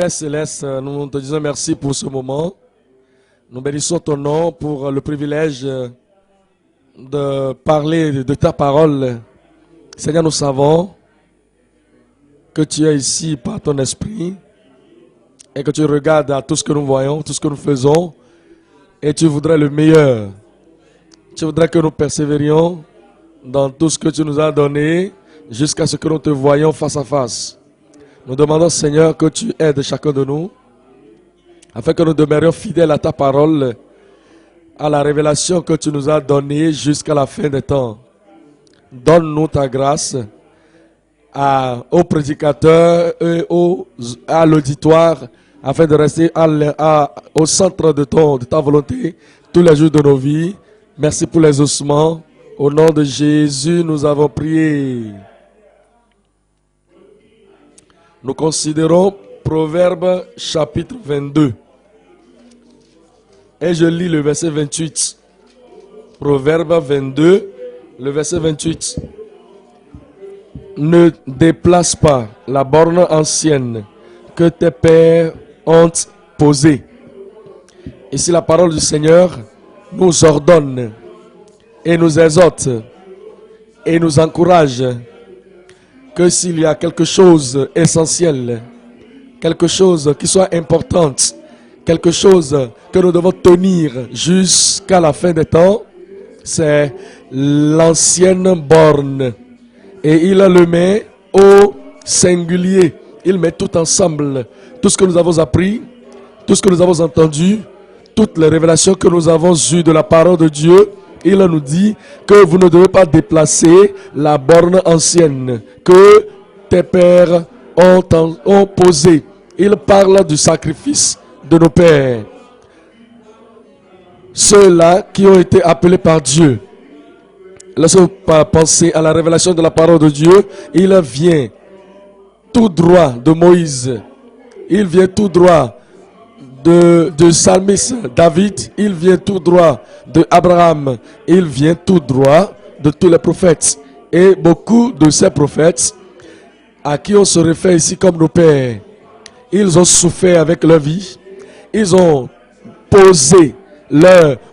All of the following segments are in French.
Père Céleste, nous te disons merci pour ce moment. Nous bénissons ton nom pour le privilège de parler de ta parole. Seigneur, nous savons que tu es ici par ton esprit et que tu regardes à tout ce que nous voyons, tout ce que nous faisons, et tu voudrais le meilleur. Tu voudrais que nous persévérions dans tout ce que tu nous as donné jusqu'à ce que nous te voyions face à face. Nous demandons, Seigneur, que tu aides chacun de nous afin que nous demeurions fidèles à ta parole, à la révélation que tu nous as donnée jusqu'à la fin des temps. Donne-nous ta grâce aux prédicateurs et à l'auditoire afin de rester au centre de ta volonté tous les jours de nos vies. Merci pour les ossements. Au nom de Jésus, nous avons prié. Nous considérons Proverbe chapitre 22. Et je lis le verset 28. Proverbe 22, le verset 28. Ne déplace pas la borne ancienne que tes pères ont posée. Ici, la parole du Seigneur nous ordonne et nous exhorte et nous encourage que s'il y a quelque chose d'essentiel, quelque chose qui soit important, quelque chose que nous devons tenir jusqu'à la fin des temps, c'est l'ancienne borne. Et il le met au singulier. Il met tout ensemble. Tout ce que nous avons appris, tout ce que nous avons entendu, toutes les révélations que nous avons eues de la parole de Dieu, il nous dit que vous ne devez pas déplacer la borne ancienne que tes pères ont posée. Il parle du sacrifice de nos pères. Ceux-là qui ont été appelés par Dieu. Lorsque vous pensez à la révélation de la parole de Dieu, il vient tout droit de Moïse. Il vient tout droit de Psalmiste David. Il vient tout droit de Abraham. Il vient tout droit de tous les prophètes. Et beaucoup de ces prophètes à qui on se réfère ici comme nos pères, ils ont souffert avec leur vie. Ils ont posé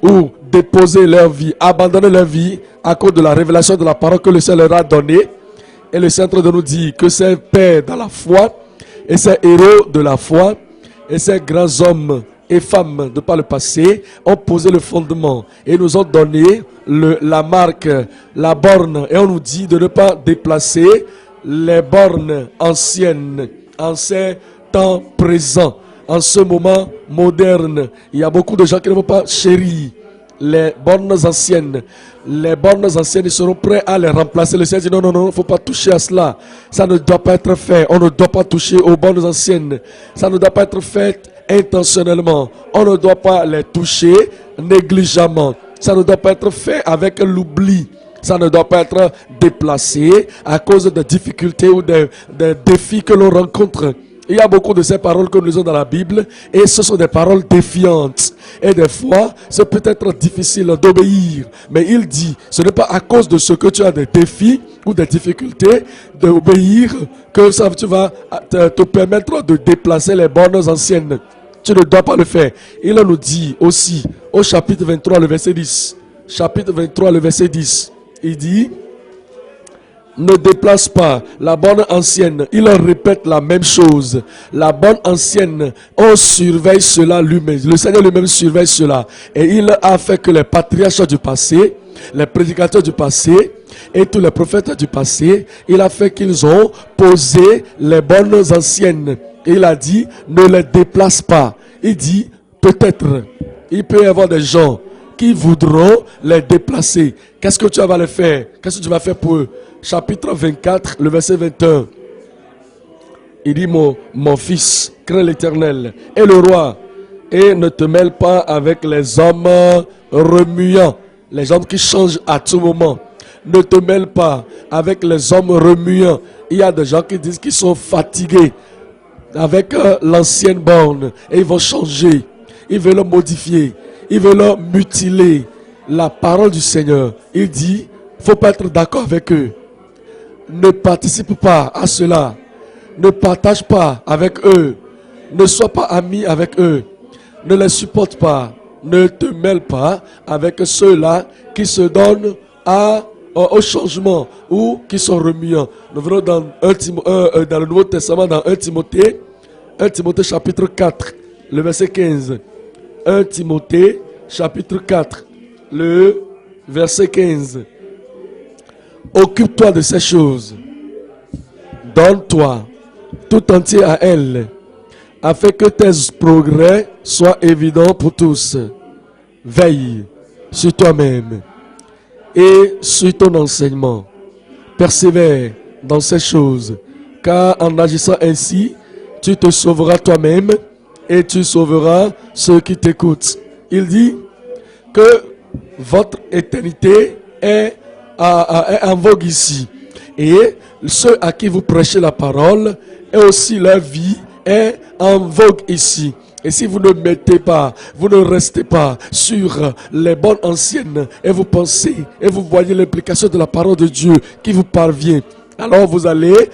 ou déposé leur vie, abandonné leur vie à cause de la révélation de la parole que le Seigneur leur a donnée. Et le Seigneur de nous dit que ces pères dans la foi et ces héros de la foi et ces grands hommes et femmes de par le passé ont posé le fondement et nous ont donné la marque, la borne. Et on nous dit de ne pas déplacer les bornes anciennes en ces temps présents. En ce moment moderne, il y a beaucoup de gens qui ne vont pas chérir les bornes anciennes. Les bornes anciennes, ils seront prêts à les remplacer. Le Seigneur dit non, non, non, il ne faut pas toucher à cela. Ça ne doit pas être fait. On ne doit pas toucher aux bornes anciennes. Ça ne doit pas être fait intentionnellement. On ne doit pas les toucher négligemment. Ça ne doit pas être fait avec l'oubli. Ça ne doit pas être déplacé à cause de difficultés ou de défis que l'on rencontre. Il y a beaucoup de ces paroles que nous lisons dans la Bible et ce sont des paroles défiantes. Et des fois, c'est peut-être difficile d'obéir. Mais il dit, ce n'est pas à cause de ce que tu as des défis ou des difficultés d'obéir que ça tu vas te permettre de déplacer les bornes anciennes. Tu ne dois pas le faire. Il nous dit aussi au chapitre 23, le verset 10. Chapitre 23, le verset 10. Il dit... Ne déplace pas la borne ancienne. Il répète la même chose. La borne ancienne, on surveille cela lui-même. Le Seigneur lui-même surveille cela. Et il a fait que les patriarches du passé, les prédicateurs du passé et tous les prophètes du passé, il a fait qu'ils ont posé les bornes anciennes. Et il a dit, ne les déplace pas. Il dit, peut-être, il peut y avoir des gens qui voudront les déplacer. Qu'est-ce que tu vas les faire? Qu'est-ce que tu vas faire pour eux? Chapitre 24, le verset 21. Il dit, mon fils, crains l'Éternel et le roi, et ne te mêle pas avec les hommes remuants, les hommes qui changent à tout moment. Ne te mêle pas avec les hommes remuants. Il y a des gens qui disent qu'ils sont fatigués avec l'ancienne borne et ils vont changer. Ils veulent modifier. Ils veulent mutiler la parole du Seigneur. Il dit, il ne faut pas être d'accord avec eux. Ne participe pas à cela. Ne partage pas avec eux. Ne sois pas ami avec eux. Ne les supporte pas. Ne te mêle pas avec ceux-là qui se donnent au changement ou qui sont remuants. Nous venons dans le Nouveau Testament, dans 1 Timothée chapitre 4, le verset 15. 1 Timothée chapitre 4, le verset 15. Occupe-toi de ces choses. Donne-toi tout entier à elles, afin que tes progrès soient évidents pour tous. Veille sur toi-même et sur ton enseignement. Persévère dans ces choses, car en agissant ainsi, tu te sauveras toi-même et tu sauveras ceux qui t'écoutent. Il dit que votre éternité est en vogue ici. Et ceux à qui vous prêchez la parole, et aussi leur vie est en vogue ici. Et si vous ne mettez pas, vous ne restez pas sur les bonnes anciennes, et vous pensez, et vous voyez l'implication de la parole de Dieu qui vous parvient, alors vous allez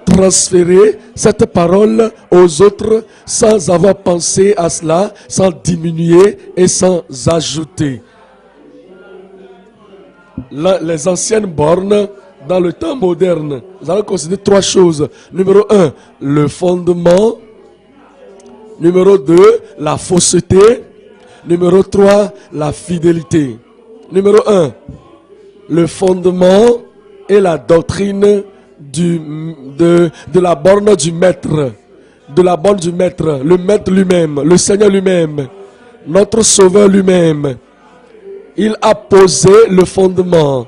transférer cette parole aux autres sans avoir pensé à cela, sans diminuer et sans ajouter. Les anciennes bornes dans le temps moderne, nous allons considérer trois choses. Numéro 1, le fondement. Numéro 2, la fausseté. Numéro 3, la fidélité. Numéro 1, le fondement et la doctrine de la borne du maître. De la borne du maître, le maître lui-même, le Seigneur lui-même, notre Sauveur lui-même. Il a posé le fondement.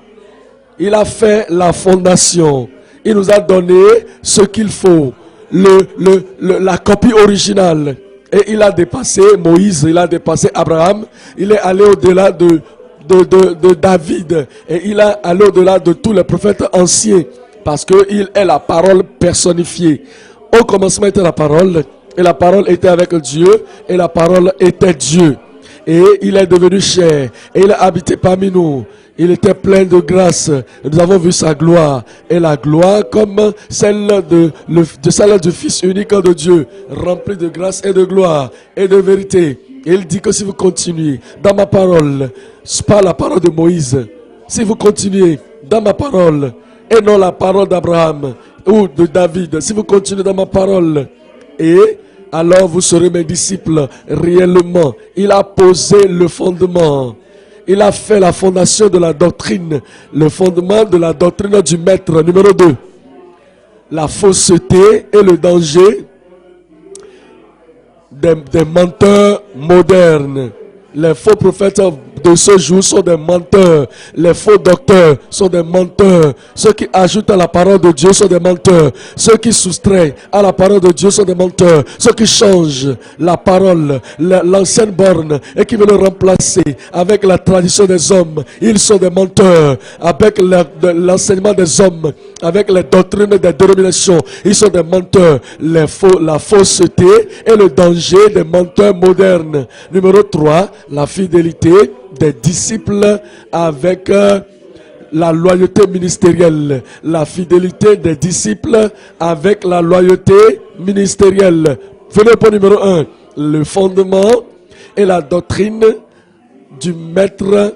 Il a fait la fondation. Il nous a donné ce qu'il faut. La copie originale. Et il a dépassé Moïse, il a dépassé Abraham. Il est allé au-delà de David. Et il est allé au-delà de tous les prophètes anciens. Parce qu'il est la parole personnifiée. Au commencement était la parole. Et la parole était avec Dieu. Et la parole était Dieu. Et il est devenu chair. Et il a habité parmi nous. Il était plein de grâce. Nous avons vu sa gloire. Et la gloire comme celle du Fils unique de Dieu. Rempli de grâce et de gloire et de vérité. Et il dit que si vous continuez dans ma parole, pas la parole de Moïse. Si vous continuez dans ma parole et non la parole d'Abraham ou de David. Si vous continuez dans ma parole et alors vous serez mes disciples réellement. Il a posé le fondement. Il a fait la fondation de la doctrine. Le fondement de la doctrine du maître. Numéro 2. La fausseté et le danger des menteurs modernes. Les faux prophètes de ce jour sont des menteurs. Les faux docteurs sont des menteurs. Ceux qui ajoutent à la parole de Dieu sont des menteurs. Ceux qui soustraient à la parole de Dieu sont des menteurs. Ceux qui changent la parole, l'ancienne borne, et qui veulent le remplacer avec la tradition des hommes, ils sont des menteurs. Avec l'enseignement des hommes, avec les doctrines des dénominations, ils sont des menteurs. La fausseté et le danger des menteurs modernes. Numéro 3, la fidélité des disciples avec la loyauté ministérielle. La fidélité des disciples avec la loyauté ministérielle. Venez au point numéro 1. Le fondement et la doctrine du maître,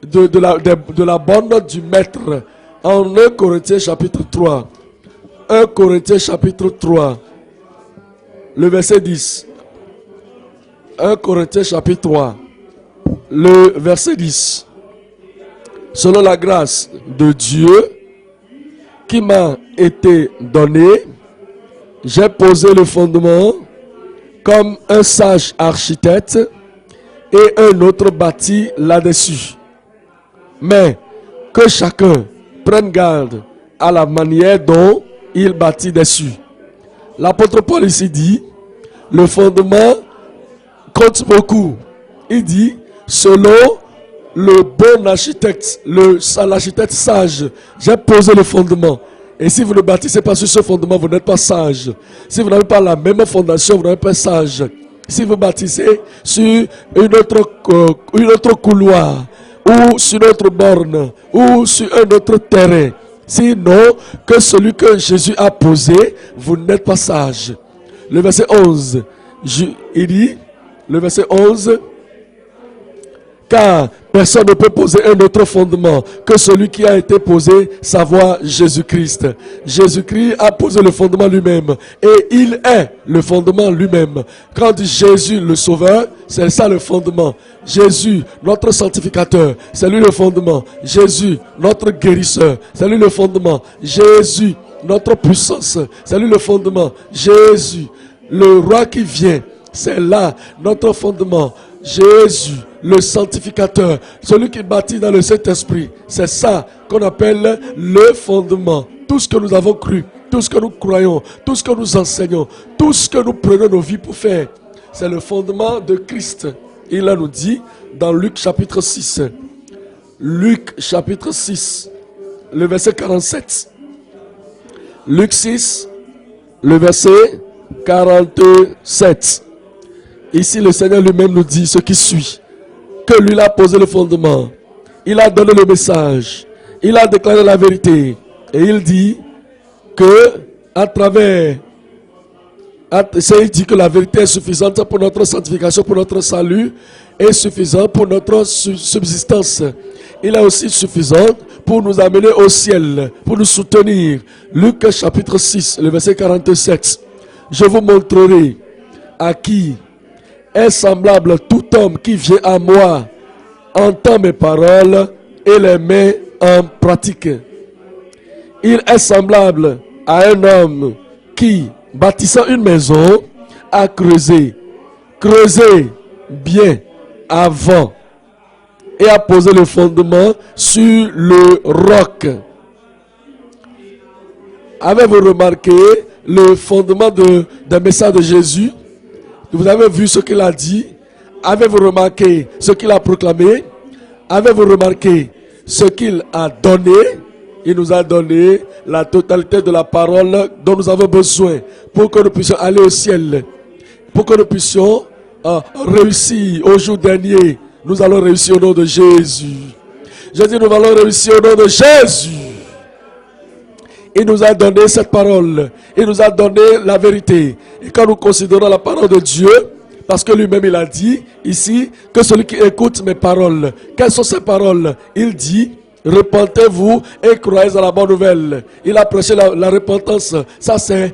de la borne du maître. En 1 Corinthiens chapitre 3. 1 Corinthiens chapitre 3. Le verset 10. 1 Corinthiens chapitre 3. Le verset 10. Selon la grâce de Dieu qui m'a été donnée, j'ai posé le fondement comme un sage architecte et un autre bâti là-dessus. Mais que chacun prenne garde à la manière dont il bâtit dessus. L'apôtre Paul ici dit, le fondement compte beaucoup. Il dit, selon le bon architecte, l'architecte sage, j'ai posé le fondement. Et si vous ne bâtissez pas sur ce fondement, vous n'êtes pas sage. Si vous n'avez pas la même fondation, vous n'êtes pas sage. Si vous bâtissez sur une autre couloir, ou sur une autre borne, ou sur un autre terrain, sinon que celui que Jésus a posé, vous n'êtes pas sage. le verset 11. Il dit, le verset 11, car personne ne peut poser un autre fondement que celui qui a été posé, savoir Jésus-Christ. Jésus-Christ a posé le fondement lui-même et il est le fondement lui-même. Quand on dit Jésus le Sauveur, c'est ça le fondement. Jésus, notre sanctificateur, c'est lui le fondement. Jésus, notre guérisseur, c'est lui le fondement. Jésus, notre puissance, c'est lui le fondement. Jésus, le roi qui vient, c'est là notre fondement. Jésus, le sanctificateur, celui qui bâtit dans le Saint-Esprit, c'est ça qu'on appelle le fondement. Tout ce que nous avons cru, tout ce que nous croyons, tout ce que nous enseignons, tout ce que nous prenons nos vies pour faire, c'est le fondement de Christ. Il nous dit dans Luc chapitre 6, Luc chapitre 6, le verset 47. Luc 6, le verset 47. Ici, le Seigneur lui-même nous dit ce qui suit. Que lui a posé le fondement. Il a donné le message. Il a déclaré la vérité. Et il dit que à travers... Il dit que la vérité est suffisante pour notre sanctification, pour notre salut, et suffisante pour notre subsistance. Il est aussi suffisant pour nous amener au ciel, pour nous soutenir. Luc chapitre 6, le verset 47. Je vous montrerai à qui est semblable tout homme qui vient à moi, entend mes paroles et les met en pratique. Il est semblable à un homme qui, bâtissant une maison, a creusé bien avant et a posé le fondement sur le roc. Avez-vous remarqué le fondement d'un message de Jésus? Vous avez vu ce qu'il a dit? Avez-vous remarqué ce qu'il a proclamé? Avez-vous remarqué ce qu'il a donné? Il nous a donné la totalité de la parole dont nous avons besoin pour que nous puissions aller au ciel, pour que nous puissions réussir au jour dernier. Nous allons réussir au nom de Jésus. Je dis, nous allons réussir au nom de Jésus. Il nous a donné cette parole. Il nous a donné la vérité. Et quand nous considérons la parole de Dieu, parce que lui-même il a dit ici que celui qui écoute mes paroles, quelles sont ces paroles? Il dit, repentez-vous et croyez à la bonne nouvelle. Il a prêché la repentance. Ça c'est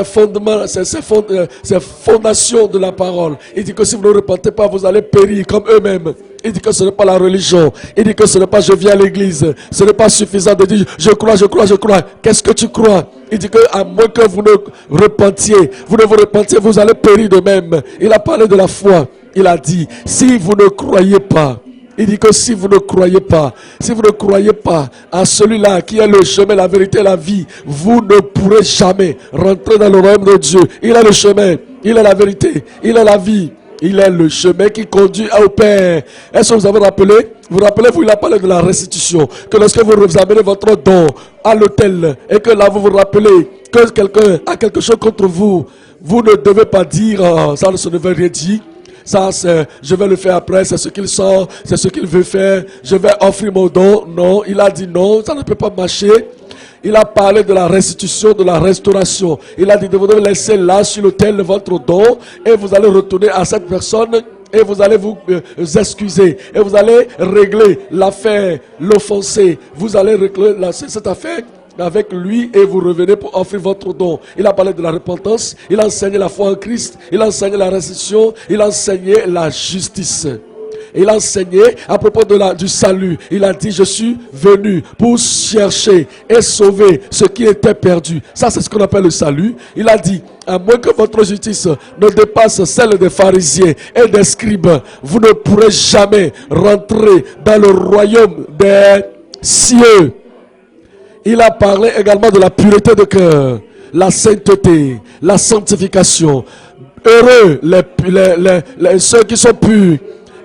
fondement, c'est fondation de la parole. Il dit que si vous ne repentez pas, vous allez périr comme eux-mêmes. Il dit que ce n'est pas la religion. Il dit que ce n'est pas je viens à l'église. Ce n'est pas suffisant de dire je crois. Qu'est-ce que tu crois? Il dit que à moins que vous ne repentiez, vous repentiez, vous allez périr de même. Il a parlé de la foi. Il a dit si vous ne croyez pas. Il dit que si vous ne croyez pas à celui-là qui est le chemin, la vérité et la vie, vous ne pourrez jamais rentrer dans le royaume de Dieu. Il est le chemin, il est la vérité, il est la vie. Il est le chemin qui conduit au Père. Est-ce que vous avez rappelé? Vous rappelez-vous, il a parlé de la restitution. Que lorsque vous amenez votre don à l'autel et que là vous vous rappelez que quelqu'un a quelque chose contre vous, vous ne devez pas dire ça ne veut rien dire. Ça, je vais le faire après, c'est ce qu'il sent, c'est ce qu'il veut faire. Je vais offrir mon don. Non, il a dit non, ça ne peut pas marcher. Il a parlé de la restitution, de la restauration. Il a dit de vous laisser là sur l'autel votre don et vous allez retourner à cette personne et vous allez vous excuser et vous allez régler l'affaire, l'offensé. Vous allez régler cette affaire avec lui et vous revenez pour offrir votre don. Il a parlé de la repentance, il a enseigné la foi en Christ, il a enseigné la restitution, il a enseigné la justice. Il a enseigné à propos du salut. Il a dit, je suis venu pour chercher et sauver ce qui était perdu. Ça, c'est ce qu'on appelle le salut. Il a dit, à moins que votre justice ne dépasse celle des pharisiens et des scribes, vous ne pourrez jamais rentrer dans le royaume des cieux. Il a parlé également de la pureté de cœur, la sainteté, la sanctification. Heureux ceux qui sont purs.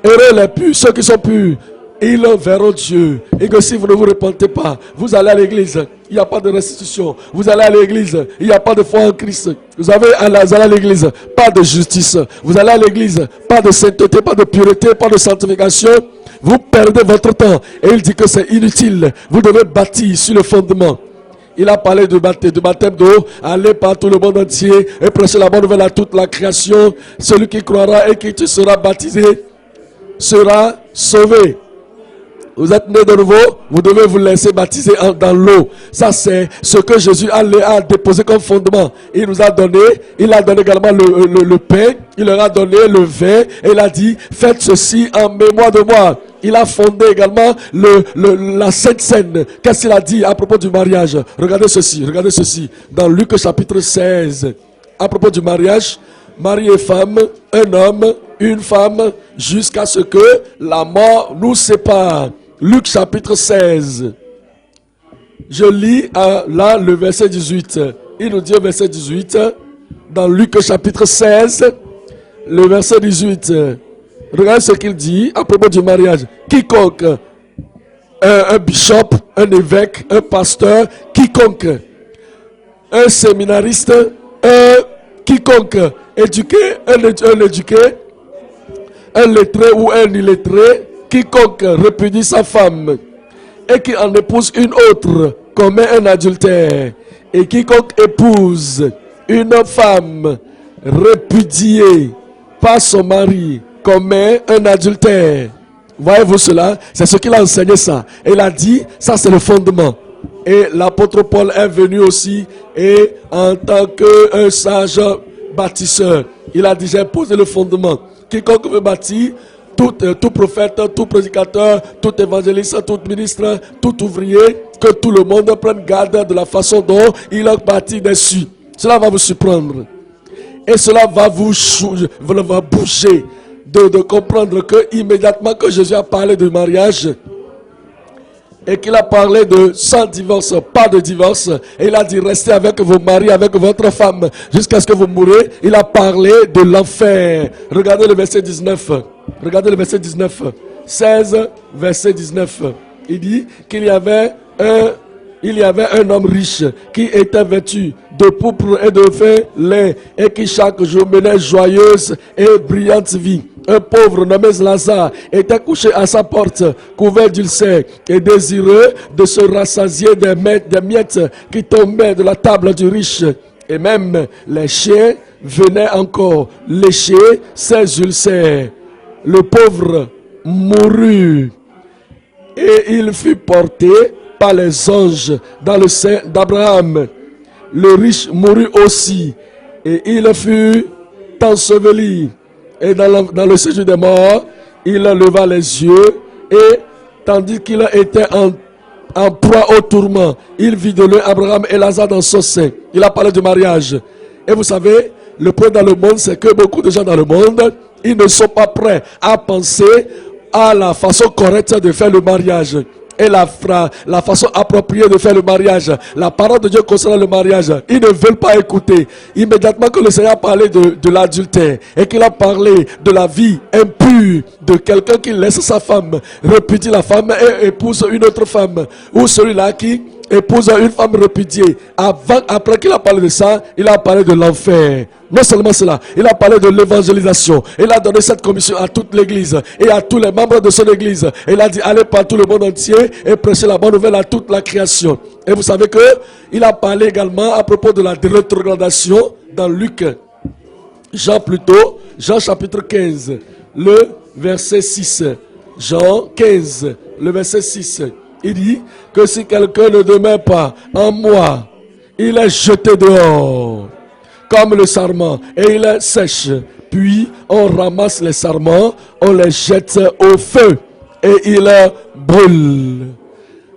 Heureux les purs, ceux qui sont purs, ils verront Dieu. Et que si vous ne vous repentez pas, vous allez à l'église, il n'y a pas de restitution. Vous allez à l'église, il n'y a pas de foi en Christ. Vous allez à l'église, pas de justice. Vous allez à l'église, pas de sainteté, pas de pureté, pas de sanctification. Vous perdez votre temps. Et il dit que c'est inutile. Vous devez bâtir sur le fondement. Il a parlé de baptême d'eau, aller par tout le monde entier et prêcher la bonne nouvelle à toute la création. Celui qui croira et qui sera baptisé sera sauvé. Vous êtes né de nouveau, vous devez vous laisser baptiser dans l'eau. Ça, c'est ce que Jésus a déposé comme fondement. Il nous a donné, il a donné également le pain, il leur a donné le vin, et il a dit, faites ceci en mémoire de moi. Il a fondé également la Sainte Seine. Qu'est-ce qu'il a dit à propos du mariage? Regardez ceci, dans Luc chapitre 16. À propos du mariage, mari et femme, un homme, une femme, jusqu'à ce que la mort nous sépare. Luc chapitre 16. Je lis là le verset 18. Il nous dit au verset 18, dans Luc chapitre 16, le verset 18. Regardez ce qu'il dit à propos du mariage. Quiconque, un bishop, un évêque, un pasteur, quiconque, un séminariste, quiconque éduqué, un éduqué, un lettré ou un illettré, quiconque répudie sa femme et qui en épouse une autre commet un adultère. Et quiconque épouse une femme répudiée par son mari commet un adultère. Voyez-vous cela? C'est ce qu'il a enseigné ça. Et il a dit, ça c'est le fondement. Et l'apôtre Paul est venu aussi et en tant qu'un sage bâtisseur, il a déjà posé le fondement. Quiconque veut bâtir, tout prophète, tout prédicateur, tout évangéliste, tout ministre, tout ouvrier, que tout le monde prenne garde de la façon dont il a bâti dessus. Cela va vous surprendre. Et cela va vous bouger de comprendre que immédiatement que Jésus a parlé de mariage et qu'il a parlé de sans divorce, pas de divorce, et il a dit restez avec vos maris, avec votre femme jusqu'à ce que vous mourrez, il a parlé de l'enfer. Regardez le verset 19. Regardez le verset 19. 16, verset 19. Il dit qu'il y avait un homme riche qui était vêtu de pourpre et de fin lait et qui chaque jour menait joyeuse et brillante vie. Un pauvre nommé Lazare était couché à sa porte, couvert d'ulcères et désireux de se rassasier des miettes qui tombaient de la table du riche. Et même les chiens venaient encore lécher ses ulcères. Le pauvre mourut et il fut porté par les anges dans le sein d'Abraham. Le riche mourut aussi et il fut enseveli. Et dans le séjour des morts, il leva les yeux et tandis qu'il était en proie au tourment, il vit de loin Abraham et Lazare dans son sein. Il a parlé du mariage. Et vous savez, le problème dans le monde, c'est que beaucoup de gens dans le monde, ils ne sont pas prêts à penser à la façon correcte de faire le mariage. Et la façon appropriée de faire le mariage. La parole de Dieu concernant le mariage. Ils ne veulent pas écouter. Immédiatement que le Seigneur a parlé de l'adultère et qu'il a parlé de la vie impure de quelqu'un qui laisse sa femme, répudie la femme et épouse une autre femme. Ou celui-là qui épouse une femme répudiée. Après qu'il a parlé de ça, il a parlé de l'enfer. Non seulement cela, il a parlé de l'évangélisation. Il a donné cette commission à toute l'église et à tous les membres de son église. Il a dit, allez par tout le monde entier et prêchez la bonne nouvelle à toute la création. Et vous savez que il a parlé également à propos de la rétrogradation dans Luc. Jean chapitre 15, le verset 6. Jean 15, le verset 6. Il dit que si quelqu'un ne demeure pas en moi, il est jeté dehors comme le sarment et il est sèche. Puis on ramasse les sarments, on les jette au feu et il brûle.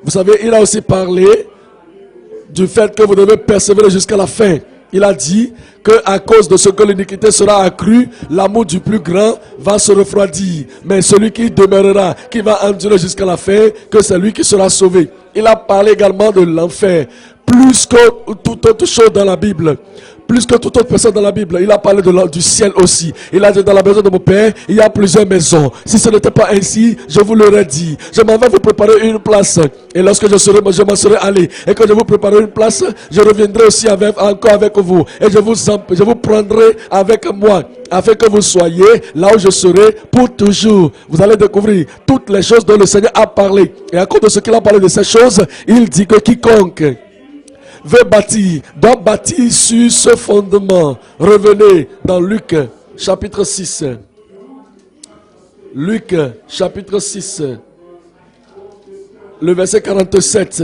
Vous savez, il a aussi parlé du fait que vous devez persévérer jusqu'à la fin. Il a dit que à cause de ce que l'iniquité sera accrue, l'amour du plus grand va se refroidir. Mais celui qui demeurera, qui va endurer jusqu'à la fin, que c'est lui qui sera sauvé. Il a parlé également de l'enfer. Plus que toute autre chose dans la Bible. Plus que toute autre personne dans la Bible, il a parlé du ciel aussi. Il a dit, dans la maison de mon Père, il y a plusieurs maisons. Si ce n'était pas ainsi, je vous l'aurais dit. Je m'en vais vous préparer une place. Et lorsque je m'en serai allé, et que je vous préparerai une place, je reviendrai aussi encore avec vous. Et je vous prendrai avec moi, afin que vous soyez là où je serai pour toujours. Vous allez découvrir toutes les choses dont le Seigneur a parlé. Et à cause de ce qu'il a parlé de ces choses, il dit que quiconque veut bâtir, doit bâtir sur ce fondement. Revenez dans Luc chapitre 6. Luc chapitre 6. Le verset 47.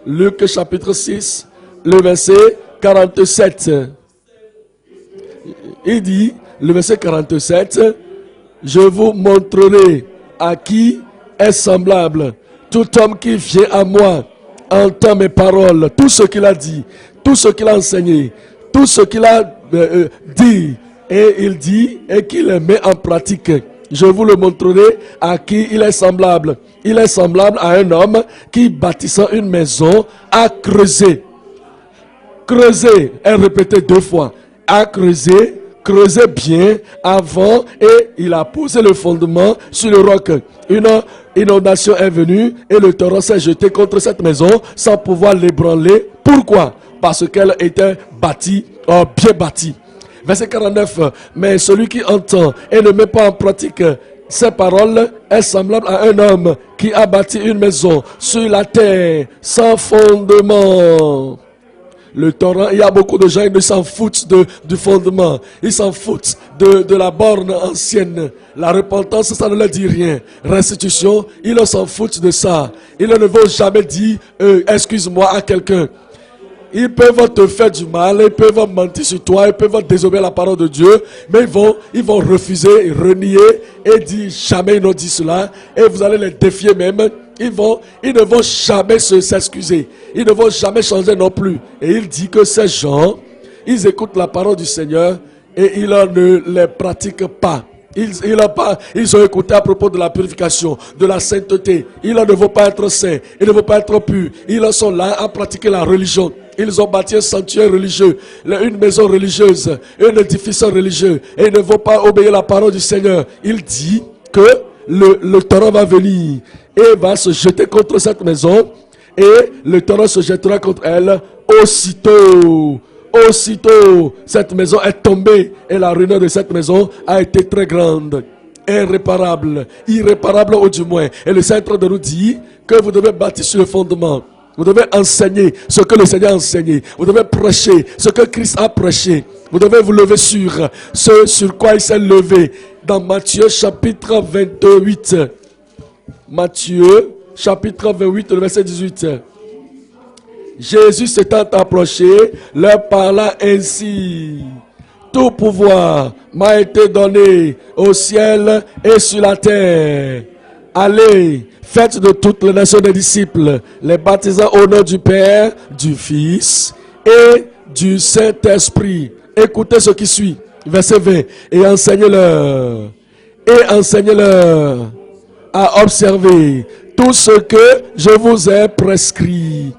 Luc chapitre 6. Le verset 47. Il dit, le verset 47, je vous montrerai à qui est semblable tout homme qui vient à moi, entend mes paroles, tout ce qu'il a dit, tout ce qu'il a enseigné, tout ce qu'il a dit, et il dit, et qu'il met en pratique. Je vous le montrerai à qui il est semblable. Il est semblable à un homme qui, bâtissant une maison, a creusé. Creuser est répété 2 fois. A creusé bien avant et il a posé le fondement sur le roc. Une inondation est venue et le torrent s'est jeté contre cette maison sans pouvoir l'ébranler. Pourquoi? Parce qu'elle était bâtie, bien bâtie. Verset 49. Mais celui qui entend et ne met pas en pratique ces paroles est semblable à un homme qui a bâti une maison sur la terre sans fondement. Le torrent, il y a beaucoup de gens qui ne s'en foutent du fondement. Ils s'en foutent de la borne ancienne. La repentance, ça ne leur dit rien. Restitution, ils s'en foutent de ça. Ils ne vont jamais dire excuse-moi à quelqu'un. Ils peuvent te faire du mal, ils peuvent mentir sur toi, ils peuvent désobéir la parole de Dieu, mais ils vont refuser, renier et dire jamais ils n'ont dit cela. Et vous allez les défier même. Ils ne vont jamais s'excuser. Ils ne vont jamais changer non plus. Et il dit que ces gens, ils écoutent la parole du Seigneur et ils ne les pratiquent pas. Ils ont écouté à propos de la purification, de la sainteté. Ils ne vont pas être saints, ils ne vont pas être purs. Ils sont là à pratiquer la religion. Ils ont bâti un sanctuaire religieux, une maison religieuse, un édifice religieux. Et ils ne vont pas obéir la parole du Seigneur. Il dit que le torrent va venir et va se jeter contre cette maison. Et le torrent se jettera contre elle aussitôt. Aussitôt, cette maison est tombée et la ruine de cette maison a été très grande, irréparable au du moins. Et le Seigneur est en train de nous dire que vous devez bâtir sur le fondement. Vous devez enseigner ce que le Seigneur a enseigné. Vous devez prêcher ce que Christ a prêché. Vous devez vous lever sur ce sur quoi il s'est levé. Dans Matthieu chapitre 28. Matthieu chapitre 28, le verset 18. Jésus s'étant approché, leur parla ainsi. Tout pouvoir m'a été donné au ciel et sur la terre. Allez, faites de toutes les nations des disciples, les baptisant au nom du Père, du Fils et du Saint-Esprit. Écoutez ce qui suit. Verset 20. Et enseignez-leur à observer tout ce que je vous ai prescrit.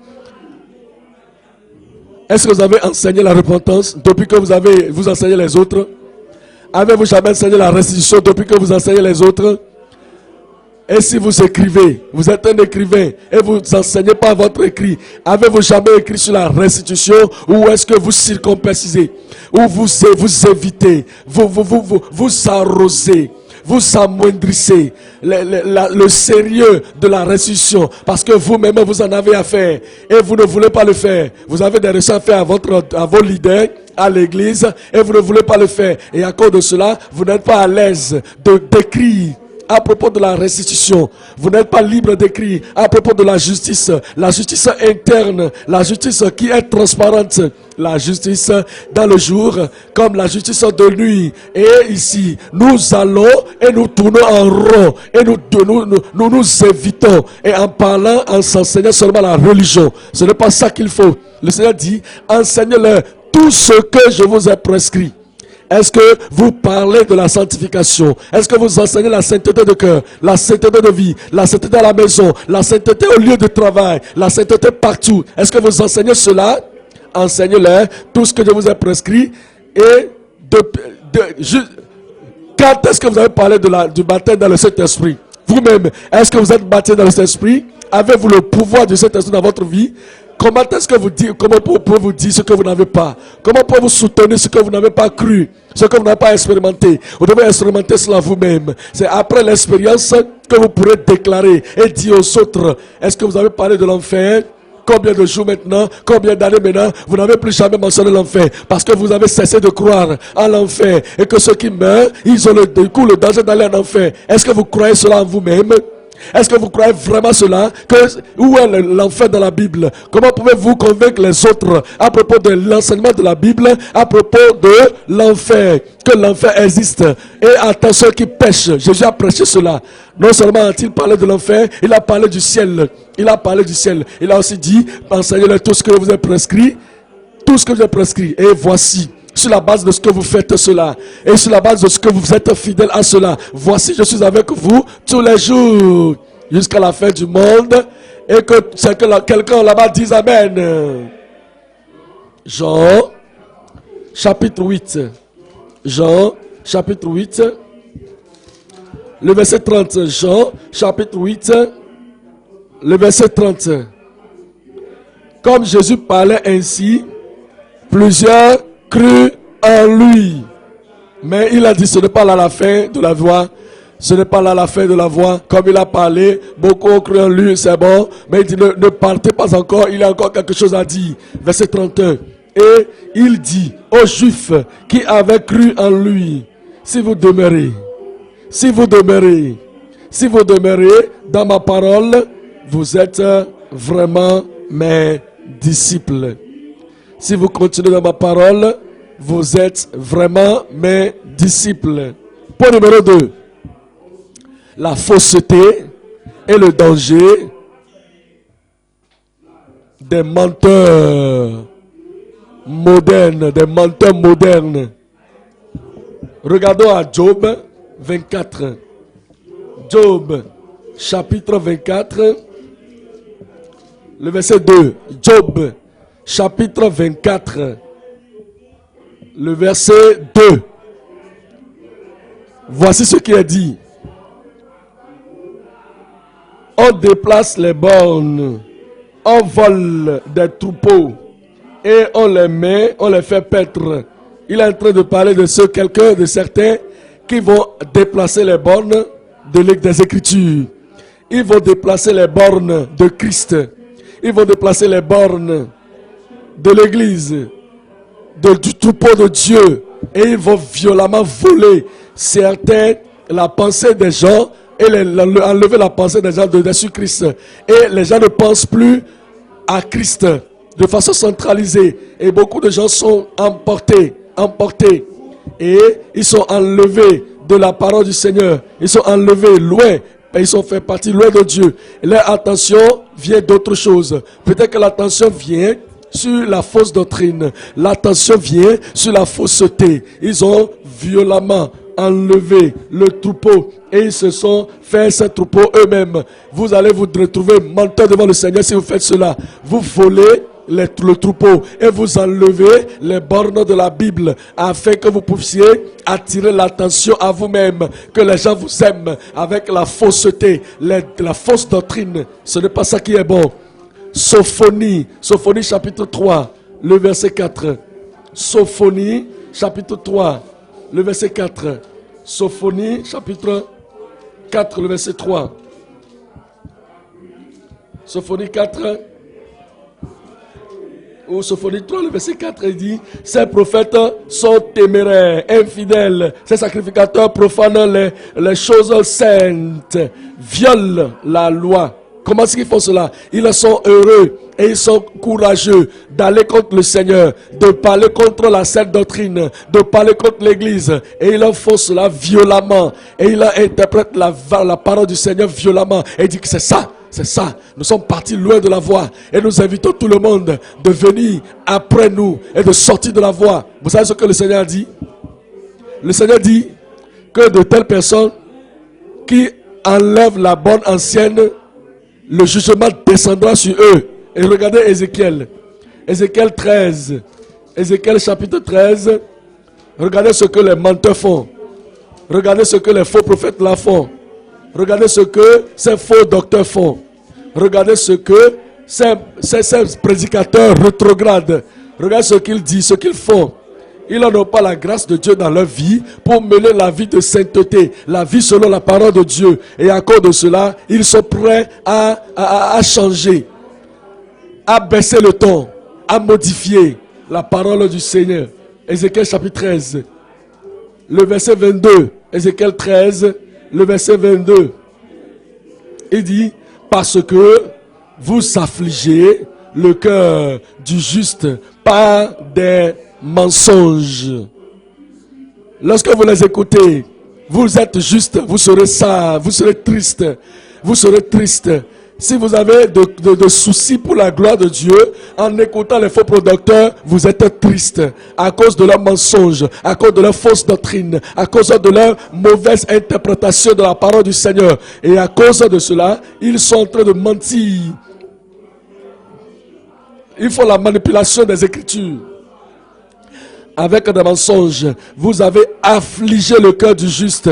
Est-ce que vous avez enseigné la repentance depuis que vous enseignez les autres? Avez-vous jamais enseigné la restitution depuis que vous enseignez les autres? Et si vous écrivez, vous êtes un écrivain et vous enseignez pas votre écrit, avez-vous jamais écrit sur la restitution ou est-ce que vous circoncisez, ou vous évitez, vous arrosez, vous amoindrissez le sérieux de la restitution parce que vous-même vous en avez à faire et vous ne voulez pas le faire. Vous avez des reçus à faire à vos leaders, à l'église et vous ne voulez pas le faire. Et à cause de cela, vous n'êtes pas à l'aise d'écrire à propos de la restitution. Vous n'êtes pas libre d'écrire à propos de la justice interne, la justice qui est transparente, la justice dans le jour comme la justice de nuit. Et ici, nous allons et nous tournons en rond et nous évitons et en parlant, en s'enseignant seulement la religion. Ce n'est pas ça qu'il faut. Le Seigneur dit, enseignez-leur tout ce que je vous ai prescrit. Est-ce que vous parlez de la sanctification? Est-ce que vous enseignez la sainteté de cœur, la sainteté de vie, la sainteté à la maison, la sainteté au lieu de travail, la sainteté partout? Est-ce que vous enseignez cela? Enseignez-leur tout ce que je vous ai prescrit. Et quand est-ce que vous avez parlé du baptême dans le Saint-Esprit? Vous-même, est-ce que vous êtes baptisé dans le Saint-Esprit? Avez-vous le pouvoir du Saint-Esprit dans votre vie? Comment est-ce que vous dites, comment pouvez-vous dire ce que vous n'avez pas? Comment pouvez-vous soutenir ce que vous n'avez pas cru? Ce que vous n'avez pas expérimenté? Vous devez expérimenter cela vous-même. C'est après l'expérience que vous pourrez déclarer et dire aux autres, est-ce que vous avez parlé de l'enfer? combien de jours maintenant, combien d'années maintenant, vous n'avez plus jamais mentionné l'enfer. Parce que vous avez cessé de croire à l'enfer. Et que ceux qui meurent, ils ont le danger d'aller en enfer. Est-ce que vous croyez cela en vous-même? Est-ce que vous croyez vraiment cela? Où est l'enfer dans la Bible? Comment pouvez-vous convaincre les autres à propos de l'enseignement de la Bible, à propos de l'enfer, que l'enfer existe? Et attention qui pêche. Jésus a prêché cela. Non seulement a-t-il parlé de l'enfer, il a parlé du ciel. Il a parlé du ciel. Il a aussi dit, enseignez-leur tout ce que je vous ai prescrit. Tout ce que j'ai prescrit. Et voici. Sur la base de ce que vous faites cela, et sur la base de ce que vous êtes fidèle à cela, voici je suis avec vous tous les jours, jusqu'à la fin du monde, et que quelqu'un là-bas dise Amen. Jean, chapitre 8. Jean, chapitre 8. Le verset 30. Jean, chapitre 8. Le verset 30. Comme Jésus parlait ainsi, plusieurs cru en lui. Mais il a dit, ce n'est pas là la fin de la voie. Ce n'est pas là la fin de la voie. Comme il a parlé, beaucoup ont cru en lui, c'est bon. Mais il dit, ne partez pas encore, il y a encore quelque chose à dire. Verset 31. Et il dit aux Juifs qui avaient cru en lui, si vous demeurez dans ma parole, vous êtes vraiment mes disciples. Si vous continuez dans ma parole, vous êtes vraiment mes disciples. Point numéro 2. La fausseté et le danger des menteurs modernes. Regardons à Job 24. Job, chapitre 24, le verset 2. Job, chapitre 24, le verset 2. Voici ce qui est dit. On déplace les bornes, on vole des troupeaux et on les fait paître. Il est en train de parler de certains qui vont déplacer les bornes des Écritures. Ils vont déplacer les bornes de Christ. Ils vont déplacer les bornes de l'église, du troupeau de Dieu, et ils vont violemment voler la pensée des gens et enlever la pensée des gens de Jésus-Christ. Et les gens ne pensent plus à Christ de façon centralisée. Et beaucoup de gens sont emportés. Et ils sont enlevés de la parole du Seigneur. Ils sont enlevés loin. Et ils sont fait partie loin de Dieu. Et leur attention vient d'autre chose. Peut-être que l'attention vient sur la fausse doctrine. L'attention vient sur la fausseté. Ils ont violemment enlevé le troupeau et ils se sont fait ce troupeau eux-mêmes. Vous allez vous retrouver menteur devant le Seigneur si vous faites cela. Vous volez le troupeau et vous enlevez les bornes de la Bible afin que vous puissiez attirer l'attention à vous-même, que les gens vous aiment avec la fausseté, la fausse doctrine. Ce n'est pas ça qui est bon. Sophonie chapitre 3, le verset 4. Sophonie chapitre 3, le verset 4. Sophonie chapitre 4, le verset 3. Sophonie 4, ou Sophonie 3, le verset 4, il dit, ces prophètes sont téméraires, infidèles, ces sacrificateurs profanent les choses saintes, violent la loi. Comment est-ce qu'ils font cela? Ils sont heureux et ils sont courageux d'aller contre le Seigneur, de parler contre la sainte doctrine, de parler contre l'Église. Et ils font cela violemment. Et ils interprètent la parole du Seigneur violemment. Et ils disent que c'est ça. Nous sommes partis loin de la voie. Et nous invitons tout le monde de venir après nous et de sortir de la voie. Vous savez ce que le Seigneur a dit? Le Seigneur dit que de telles personnes qui enlèvent la bonne ancienne, le jugement descendra sur eux. Et regardez Ézéchiel 13. Ézéchiel chapitre 13. Regardez ce que les menteurs font. Regardez ce que les faux prophètes là font. Regardez ce que ces faux docteurs font. Regardez ce que ces prédicateurs rétrogrades. Regardez ce qu'ils disent, ce qu'ils font. Ils n'ont pas la grâce de Dieu dans leur vie pour mener la vie de sainteté, la vie selon la parole de Dieu. Et à cause de cela, ils sont prêts à changer. à baisser le ton, à modifier la parole du Seigneur. Ézéchiel chapitre 13, le verset 22. Ézéchiel 13, le verset 22. Il dit, parce que vous affligez le cœur du juste par des mensonges. Lorsque vous les écoutez, vous êtes juste, vous serez ça, vous serez triste. Vous serez triste. Si vous avez de soucis pour la gloire de Dieu, en écoutant les faux producteurs, vous êtes triste à cause de leurs mensonges, à cause de leurs fausses doctrines, à cause de leur mauvaise interprétation de la parole du Seigneur. Et à cause de cela, ils sont en train de mentir. Ils font la manipulation des Écritures. Avec des mensonges, vous avez affligé le cœur du juste.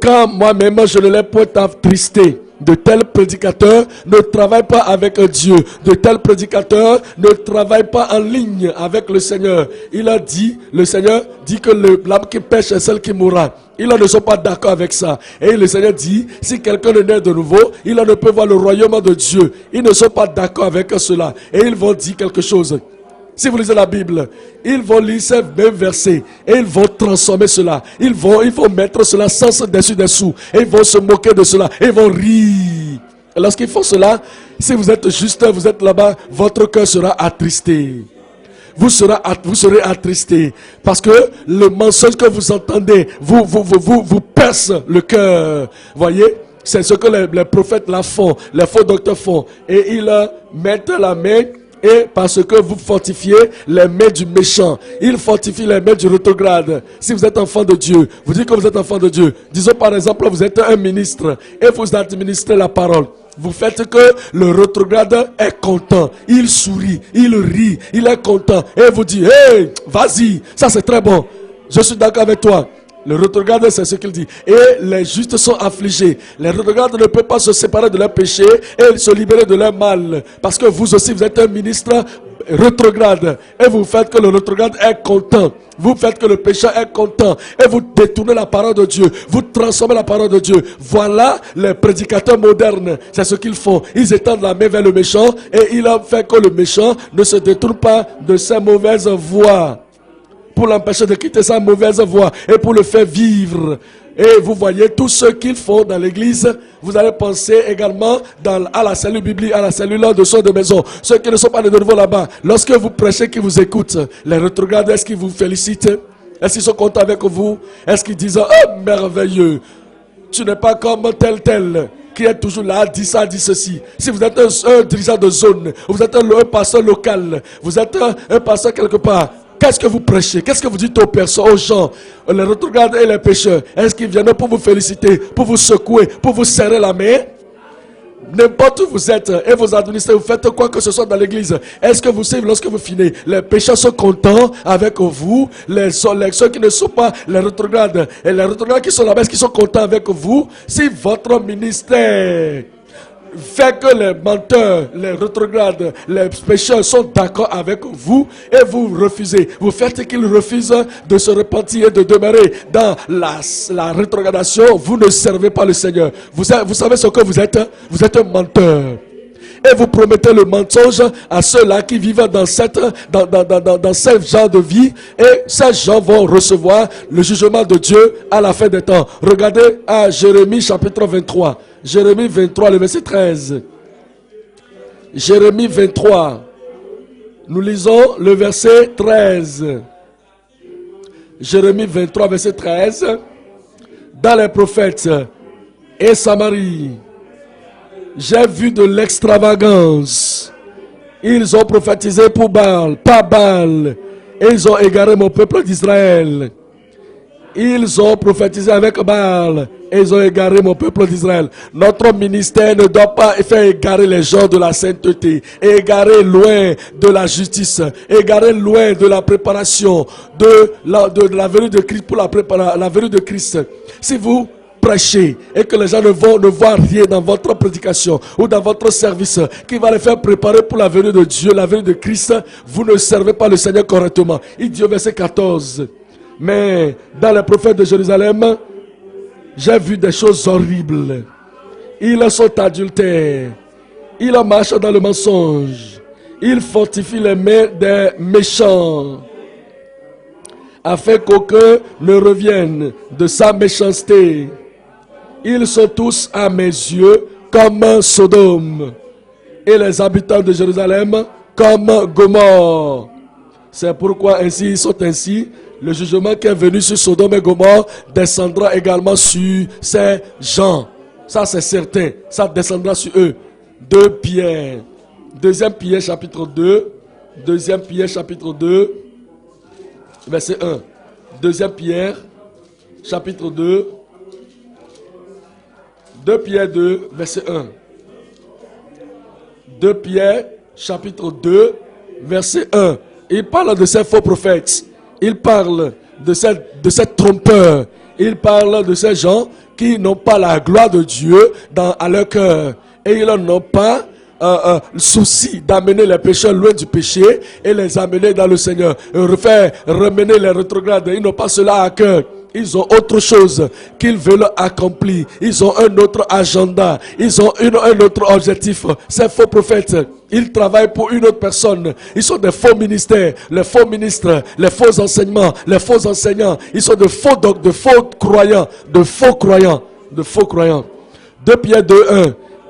Quand moi-même je ne l'ai point attristé. De tels prédicateurs ne travaillent pas avec Dieu. De tels prédicateurs ne travaillent pas en ligne avec le Seigneur. Il a dit, le Seigneur dit que l'âme qui pêche est celle qui mourra. Ils ne sont pas d'accord avec ça. Et le Seigneur dit, si quelqu'un ne naît de nouveau, il ne peut voir le royaume de Dieu. Ils ne sont pas d'accord avec cela. Et ils vont dire quelque chose. Si vous lisez la Bible, ils vont lire ces mêmes versets et ils vont transformer cela. Ils vont mettre cela sans dessus-dessous. Et ils vont se moquer de cela. Et ils vont rire. Et lorsqu'ils font cela, si vous êtes juste, vous êtes là-bas, votre cœur sera attristé. Vous serez attristé. Parce que le mensonge que vous entendez vous perce le cœur. Voyez? C'est ce que les prophètes là font, les faux docteurs font. Et ils mettent la main. Et parce que vous fortifiez les mains du méchant, il fortifie les mains du rétrograde. Si vous êtes enfant de Dieu, vous dites que vous êtes enfant de Dieu. Disons par exemple, vous êtes un ministre et vous administrez la parole. Vous faites que le rétrograde est content. Il sourit, il rit, il est content. Et vous dit, hey, vas-y, ça c'est très bon. Je suis d'accord avec toi. Le rétrograde, c'est ce qu'il dit. Et les justes sont affligés. Les rétrogrades ne peuvent pas se séparer de leur péché et se libérer de leur mal. Parce que vous aussi, vous êtes un ministre rétrograde. Et vous faites que le rétrograde est content. Vous faites que le péché est content. Et vous détournez la parole de Dieu. Vous transformez la parole de Dieu. Voilà les prédicateurs modernes. C'est ce qu'ils font. Ils étendent la main vers le méchant. Et il a fait que le méchant ne se détourne pas de ses mauvaises voies. Pour l'empêcher de quitter sa mauvaise voie et pour le faire vivre. Et vous voyez tout ce qu'ils font dans l'église. Vous allez penser également à la cellule biblique, à la cellule de soins de maison. Ceux qui ne sont pas de nouveau là-bas. Lorsque vous prêchez, qu'ils vous écoutent, les rétrogrades, est-ce qu'ils vous félicitent? Est-ce qu'ils sont contents avec vous? Est-ce qu'ils disent, oh merveilleux, tu n'es pas comme tel qui est toujours là, dit ça, dit ceci. Si vous êtes un dirigeant de zone, vous êtes un pasteur local, vous êtes un pasteur quelque part, qu'est-ce que vous prêchez? Qu'est-ce que vous dites aux personnes, aux gens, les rétrogrades et les pécheurs? Est-ce qu'ils viennent pour vous féliciter, pour vous secouer, pour vous serrer la main? N'importe où vous êtes et vous administrez, vous faites quoi que ce soit dans l'église. Est-ce que vous savez, lorsque vous finissez, les pécheurs sont contents avec vous, ceux qui ne sont pas les rétrogrades, et les rétrogrades qui sont là-bas, est-ce qu'ils sont contents avec vous? Si votre ministère fait que les menteurs, les rétrogrades, les pécheurs sont d'accord avec vous et vous refusez. Vous faites qu'ils refusent de se repentir et de demeurer dans la rétrogradation. Vous ne servez pas le Seigneur. Vous savez ce que vous êtes? Vous êtes un menteur. Et vous promettez le mensonge à ceux-là qui vivent dans ce genre de vie. Et ces gens vont recevoir le jugement de Dieu à la fin des temps. Regardez à Jérémie chapitre 23. Jérémie 23, le verset 13. Jérémie 23. Nous lisons le verset 13. Jérémie 23, verset 13. Dans les prophètes et Samarie, j'ai vu de l'extravagance. Ils ont prophétisé pour Baal, pas Baal. Et ils ont égaré mon peuple d'Israël. Ils ont prophétisé avec Baal et ils ont égaré mon peuple d'Israël. Notre ministère ne doit pas faire égarer les gens de la sainteté, égarer loin de la justice, égarer loin de la préparation de la venue de Christ pour la venue de Christ. Si vous prêchez et que les gens ne voient rien dans votre prédication ou dans votre service qui va les faire préparer pour la venue de Dieu, la venue de Christ, vous ne servez pas le Seigneur correctement. Il dit au verset 14. Mais dans les prophètes de Jérusalem, j'ai vu des choses horribles. Ils sont adultères. Il marche dans le mensonge. Il fortifie les mains des méchants, afin qu'aucun ne revienne de sa méchanceté. Ils sont tous à mes yeux comme Sodome, et les habitants de Jérusalem comme Gomorrhe. C'est pourquoi ainsi ils sont ainsi. Le jugement qui est venu sur Sodome et Gomorrhe descendra également sur ces gens. Ça c'est certain. Ça descendra sur eux. 2 Pierre. 2 Pierre chapitre 2. 2 Pierre chapitre 2. Verset 1. 2 Pierre chapitre 2. 2 Pierre 2 verset 1. 2 Pierre chapitre 2 verset 1. Il parle de ces faux prophètes. Il parle de ces trompeurs. Il parle de ces gens qui n'ont pas la gloire de Dieu à leur cœur. Et ils n'ont pas le souci d'amener les pécheurs loin du péché et les amener dans le Seigneur. Remener les rétrogrades. Ils n'ont pas cela à cœur. Ils ont autre chose qu'ils veulent accomplir. Ils ont un autre agenda. Ils ont un autre objectif. Ces faux prophètes, ils travaillent pour une autre personne. Ils sont des faux ministères, les faux ministres, les faux enseignements, les faux enseignants. Ils sont de faux doctes, de faux croyants, de faux croyants, de faux croyants. 2 Pierre 2, 1.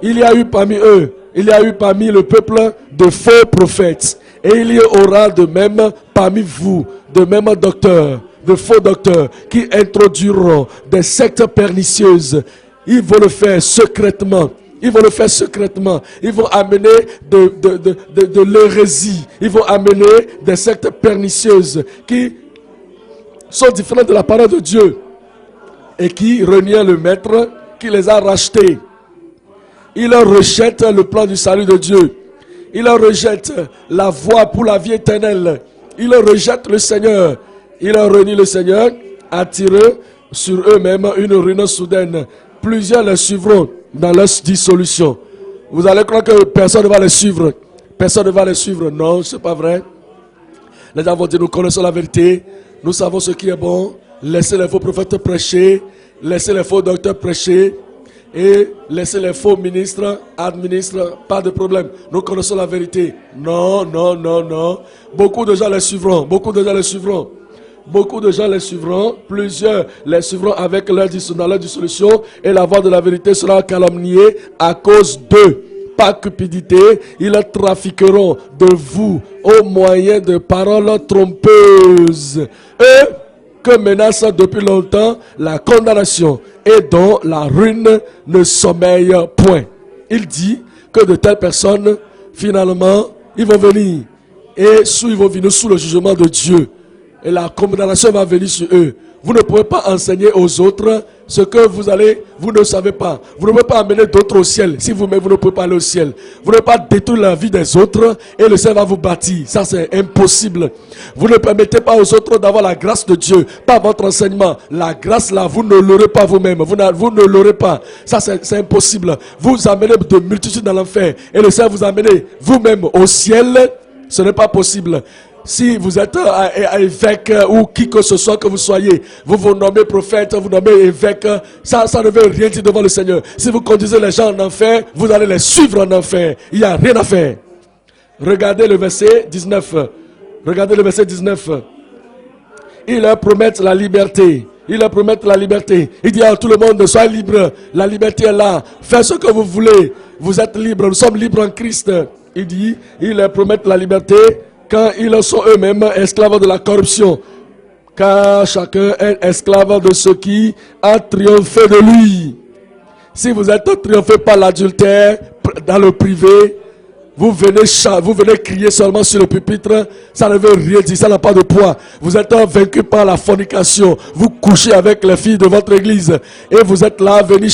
Il y a eu parmi eux, il y a eu parmi le peuple de faux prophètes. Et il y aura de même parmi vous, de même docteurs, de faux docteurs qui introduiront des sectes pernicieuses. Ils vont le faire secrètement. Ils vont le faire secrètement. Ils vont amener de l'hérésie. Ils vont amener des sectes pernicieuses qui sont différentes de la parole de Dieu et qui renient le Maître qui les a rachetés. Ils rejettent le plan du salut de Dieu. Ils rejettent la voie pour la vie éternelle. Ils rejettent le Seigneur. Ils renient le Seigneur, attirent sur eux-mêmes une ruine soudaine. Plusieurs les suivront dans leur dissolution. Vous allez croire que personne ne va les suivre. Personne ne va les suivre. Non, ce n'est pas vrai. Les gens vont dire, nous connaissons la vérité. Nous savons ce qui est bon. Laissez les faux prophètes prêcher. Laissez les faux docteurs prêcher. Et laissez les faux ministres administrer. Pas de problème. Nous connaissons la vérité. Non, non, non, non. Beaucoup de gens les suivront. Beaucoup de gens les suivront. Beaucoup de gens les suivront, plusieurs les suivront avec dans leur dissolution et la voix de la vérité sera calomniée à cause d'eux. Par cupidité, ils trafiqueront de vous au moyen de paroles trompeuses. Eux que menace depuis longtemps la condamnation et dont la ruine ne sommeille point. Il dit que de telles personnes, finalement, ils vont venir et ils vont venir sous le jugement de Dieu. Et la condamnation va venir sur eux. Vous ne pouvez pas enseigner aux autres ce que vous ne savez pas. Vous ne pouvez pas amener d'autres au ciel. Si vous-même, vous ne pouvez pas aller au ciel. Vous ne pouvez pas détruire la vie des autres et le ciel va vous bâtir. Ça, c'est impossible. Vous ne permettez pas aux autres d'avoir la grâce de Dieu, pas votre enseignement. La grâce là, vous ne l'aurez pas vous-même. Vous ne l'aurez pas. Ça, c'est impossible. Vous amenez de multitudes dans l'enfer et le ciel vous amène vous-même au ciel. Ce n'est pas possible. Si vous êtes évêque ou qui que ce soit que vous soyez, vous vous nommez prophète, vous nommez évêque, ça ne veut rien dire devant le Seigneur. Si vous conduisez les gens en enfer, vous allez les suivre en enfer. Il n'y a rien à faire. Regardez le verset 19. Regardez le verset 19. Ils leur promettent la liberté. Ils leur promettent la liberté. Il dit à tout le monde, soyez libre. La liberté est là. Faites ce que vous voulez. Vous êtes libres. Nous sommes libres en Christ. Il dit, ils leur promettent la liberté quand ils sont eux-mêmes esclaves de la corruption. Car chacun est esclave de ce qui a triomphé de lui. Si vous êtes triomphé par l'adultère dans le privé, vous venez crier seulement sur le pupitre, ça ne veut rien dire, ça n'a pas de poids. Vous êtes vaincu par la fornication, vous couchez avec les filles de votre église et vous êtes là, venez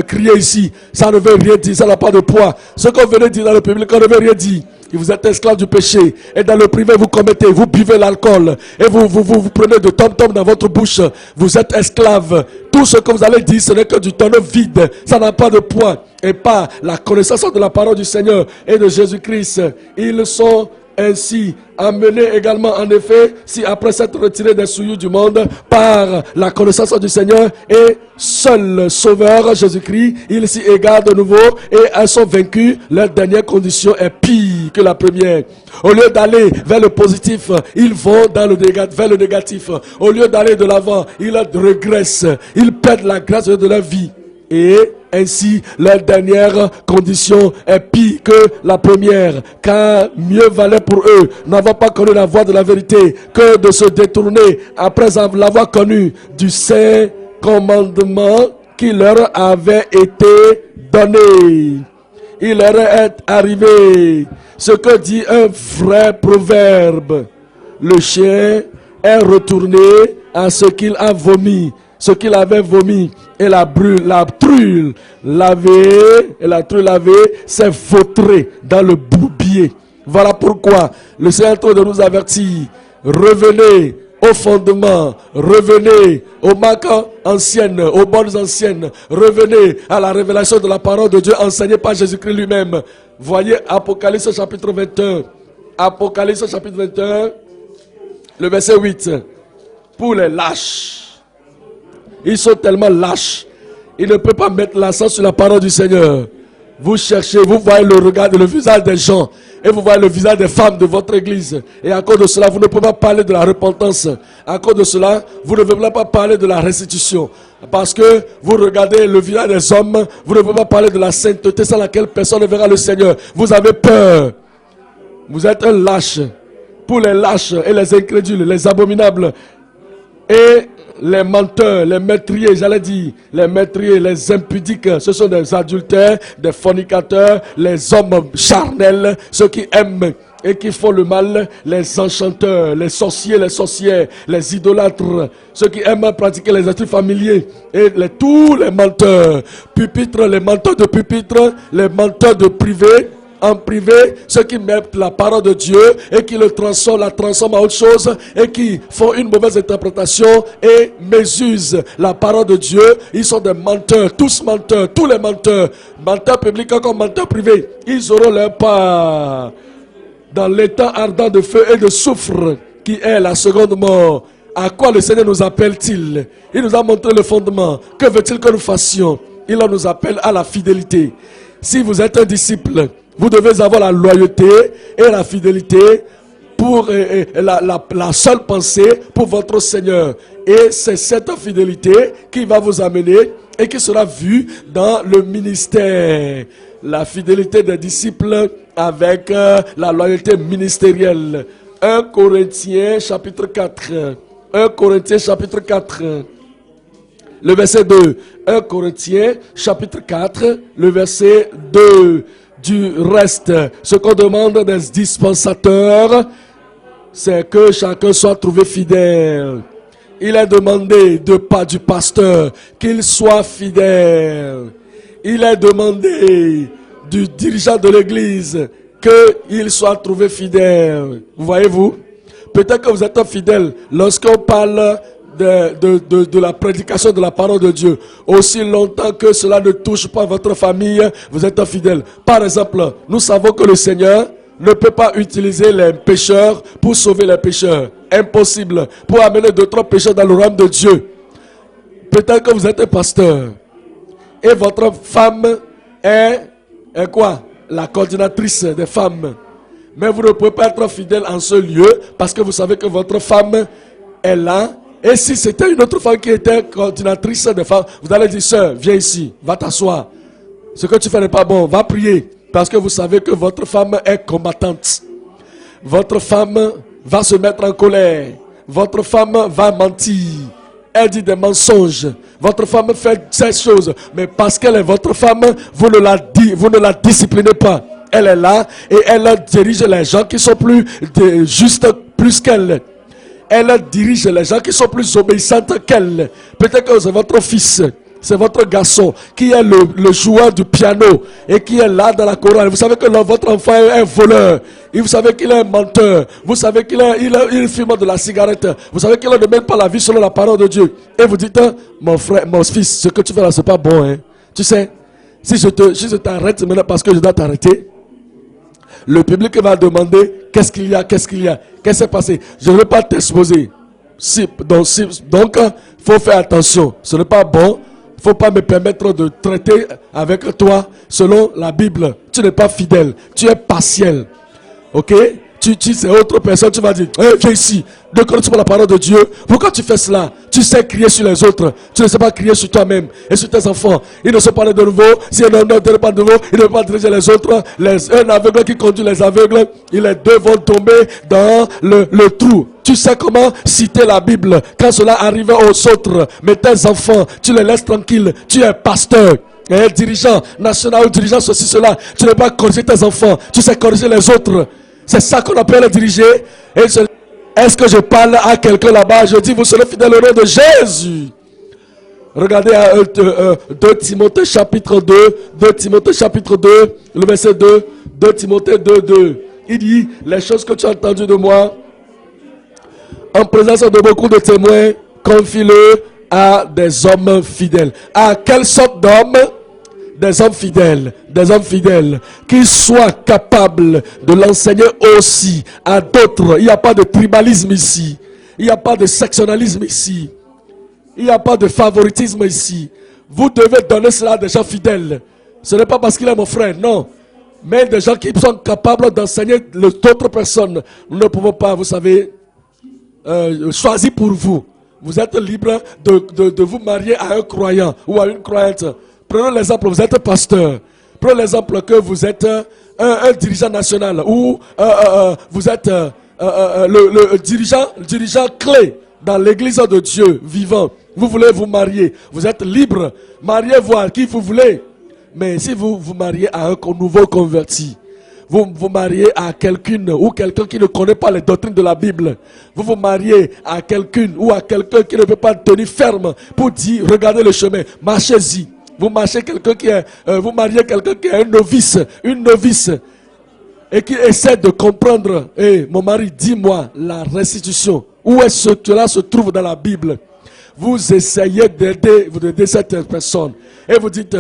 crier ici, ça ne veut rien dire, ça n'a pas de poids. Ce qu'on venait dire dans le public, on ne veut rien dire. Et vous êtes esclave du péché. Et dans le privé, vous commettez, vous buvez l'alcool. Et vous prenez de tom-tom dans votre bouche. Vous êtes esclave. Tout ce que vous allez dire, ce n'est que du tonneau vide. Ça n'a pas de poids. Et pas la connaissance de la parole du Seigneur et de Jésus-Christ. Ils sont ainsi amené également en effet, si après s'être retiré des souillures du monde par la connaissance du Seigneur et seul Sauveur Jésus-Christ, ils s'y égarent de nouveau et elles sont vaincus. Leur dernière condition est pire que la première. Au lieu d'aller vers le positif, ils vont vers le négatif. Au lieu d'aller de l'avant, ils régressent, ils perdent la grâce de leur vie. Et ainsi, leur dernière condition est pire que la première, car mieux valait pour eux n'avoir pas connu la voie de la vérité que de se détourner après l'avoir connu du saint commandement qui leur avait été donné. Il leur est arrivé ce que dit un vrai proverbe: le chien est retourné à ce qu'il a vomi. Ce qu'il avait vomi, et la truie lavée s'est vautrée dans le bourbier. Voilà pourquoi le Seigneur est en train de nous avertir: revenez au fondement, revenez aux marques anciennes, aux bonnes anciennes, revenez à la révélation de la parole de Dieu enseignée par Jésus-Christ lui-même. Voyez Apocalypse chapitre 21. Apocalypse chapitre 21, le verset 8. Pour les lâches. Ils sont tellement lâches. Ils ne peuvent pas mettre l'accent sur la parole du Seigneur. Vous cherchez, vous voyez le regard, le visage des gens. Et vous voyez le visage des femmes de votre église. Et à cause de cela, vous ne pouvez pas parler de la repentance. À cause de cela, vous ne pouvez pas parler de la restitution. Parce que vous regardez le visage des hommes, vous ne pouvez pas parler de la sainteté sans laquelle personne ne verra le Seigneur. Vous avez peur. Vous êtes un lâche. Pour les lâches et les incrédules, les abominables. Et les menteurs, les meurtriers, les meurtriers, les impudiques, ce sont des adultères, des fornicateurs, les hommes charnels, ceux qui aiment et qui font le mal, les enchanteurs, les sorciers, les sorcières, les idolâtres, ceux qui aiment pratiquer les esprits familiers, et tous les menteurs, les menteurs de pupitre, les menteurs de privé, en privé, ceux qui mettent la parole de Dieu et qui la transforment en autre chose et qui font une mauvaise interprétation et mésusent la parole de Dieu. Ils sont des menteurs, tous les menteurs publics comme menteurs privés. Ils auront leur part dans l'étang ardent de feu et de soufre qui est la seconde mort. À quoi le Seigneur nous appelle-t-il? Il nous a montré le fondement. Que veut-il que nous fassions? Il nous appelle à la fidélité. Si vous êtes un disciple, vous devez avoir la loyauté et la fidélité pour la seule pensée pour votre Seigneur. Et c'est cette fidélité qui va vous amener et qui sera vue dans le ministère. La fidélité des disciples avec la loyauté ministérielle. 1 Corinthiens chapitre 4. 1 Corinthiens chapitre 4. Le verset 2. 1 Corinthiens chapitre 4. Le verset 2. Du reste, ce qu'on demande des dispensateurs, c'est que chacun soit trouvé fidèle. Il est demandé du pasteur qu'il soit fidèle. Il est demandé du dirigeant de l'église qu'il soit trouvé fidèle. Vous voyez-vous? Peut-être que vous êtes fidèle lorsqu'on parle de la prédication de la parole de Dieu. Aussi longtemps que cela ne touche pas votre famille, vous êtes fidèle. Par exemple, nous savons que le Seigneur ne peut pas utiliser les pécheurs pour sauver les pécheurs. Impossible. Pour amener d'autres pécheurs dans le royaume de Dieu. Peut-être que vous êtes un pasteur et votre femme est quoi? La coordinatrice des femmes. Mais vous ne pouvez pas être fidèle en ce lieu parce que vous savez que votre femme est là. Et si c'était une autre femme qui était coordinatrice de femmes, vous allez dire: sœur, viens ici, va t'asseoir. Ce que tu fais n'est pas bon, va prier. Parce que vous savez que votre femme est combattante. Votre femme va se mettre en colère. Votre femme va mentir. Elle dit des mensonges. Votre femme fait ces choses. Mais parce qu'elle est votre femme, vous ne la disciplinez pas. Elle est là et elle dirige les gens qui sont plus justes plus qu'elle. Elle dirige les gens qui sont plus obéissantes qu'elle. Peut-être que c'est votre fils, c'est votre garçon qui est le joueur du piano et qui est là dans la chorale. Vous savez que votre enfant est un voleur. Et vous savez qu'il est un menteur. Vous savez qu'il fume de la cigarette. Vous savez qu'il ne mène pas la vie selon la parole de Dieu. Et vous dites: mon frère, mon fils, ce que tu fais là, c'est pas bon. Hein. Tu sais, si je t'arrête maintenant parce que je dois t'arrêter, Le public va demander qu'est-ce qu'il y a, qu'est-ce qu'il y a, qu'est-ce qui s'est passé. Je ne veux pas t'exposer. Donc, faut faire attention. Ce n'est pas bon. Faut pas me permettre de traiter avec toi selon la Bible. Tu n'es pas fidèle. Tu es partiel. Ok? Tu c'est autre personne, tu vas dire, hey, viens ici, ne connais-tu pas la parole de Dieu? Pourquoi tu fais cela? Tu sais crier sur les autres, tu ne sais pas crier sur toi-même et sur tes enfants. Ils ne sont pas nés de nouveau, si un homme n'est pas de nouveau, il ne peut pas diriger les autres. Un aveugle qui conduit les aveugles, les deux vont tomber dans le trou. Tu sais comment citer la Bible quand cela arrive aux autres. Mais tes enfants, tu les laisses tranquilles, tu es pasteur. Un dirigeant national ou dirigeant ceci, cela, tu ne peux pas corriger tes enfants, tu sais corriger les autres. C'est ça qu'on appelle diriger. Est-ce que je parle à quelqu'un là-bas? Je dis, vous serez fidèle au nom de Jésus. Regardez 2 Timothée chapitre 2. 2 Timothée chapitre 2, le verset 2. 2 Timothée 2, 2. Il dit, les choses que tu as entendues de moi, en présence de beaucoup de témoins, confie-le à des hommes fidèles. À quelle sorte d'hommes? Des hommes fidèles, qui soient capables de l'enseigner aussi à d'autres. Il n'y a pas de tribalisme ici. Il n'y a pas de sectionnalisme ici. Il n'y a pas de favoritisme ici. Vous devez donner cela à des gens fidèles. Ce n'est pas parce qu'il est mon frère, non. Mais des gens qui sont capables d'enseigner d'autres personnes. Nous ne pouvons pas, vous savez, choisir pour vous. Vous êtes libre de vous marier à un croyant ou à une croyante. Prenons l'exemple, vous êtes pasteur. Prenons l'exemple que vous êtes un dirigeant national ou vous êtes le dirigeant clé dans l'église de Dieu vivant. Vous voulez vous marier. Vous êtes libre. Mariez-vous à qui vous voulez. Mais si vous vous mariez à un nouveau converti, vous vous mariez à quelqu'un ou quelqu'un qui ne connaît pas les doctrines de la Bible. Vous vous mariez à quelqu'un ou à quelqu'un qui ne peut pas tenir ferme pour dire, regardez le chemin, marchez-y. Vous mariez quelqu'un qui est un novice, une novice, et qui essaie de comprendre. Mon mari, dis-moi la restitution. Où est-ce que cela se trouve dans la Bible? Vous essayez d'aider cette personne. Et vous dites,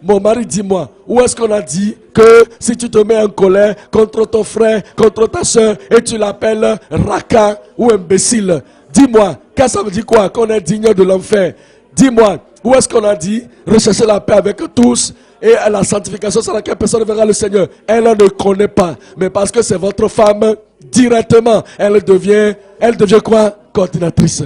mon mari, dis-moi, où est-ce qu'on a dit que si tu te mets en colère contre ton frère, contre ta soeur, et tu l'appelles raka ou imbécile, dis-moi, qu'est-ce que ça veut dire quoi? Qu'on est digne de l'enfer. Dis-moi, où est-ce qu'on a dit rechercher la paix avec tous et la sanctification sur laquelle personne ne verra le Seigneur? Elle ne connaît pas. Mais parce que c'est votre femme, directement, elle devient quoi? Coordinatrice.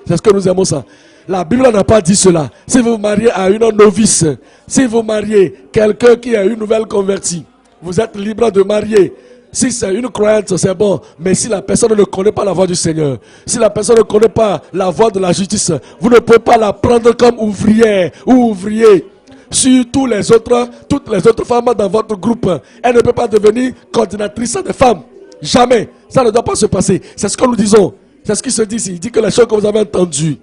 C'est ce que nous aimons ça. La Bible n'a pas dit cela. Si vous mariez à une novice, si vous mariez quelqu'un qui est une nouvelle convertie, vous êtes libre de marier. Si c'est une croyante, c'est bon. Mais si la personne ne connaît pas la voix du Seigneur, si la personne ne connaît pas la voix de la justice, vous ne pouvez pas la prendre comme ouvrière ou ouvrier. Sur toutes les autres femmes dans votre groupe, elle ne peut pas devenir coordinatrice des femmes. Jamais. Ça ne doit pas se passer. C'est ce que nous disons. C'est ce qui se dit ici. Il dit que les choses que vous avez entendues,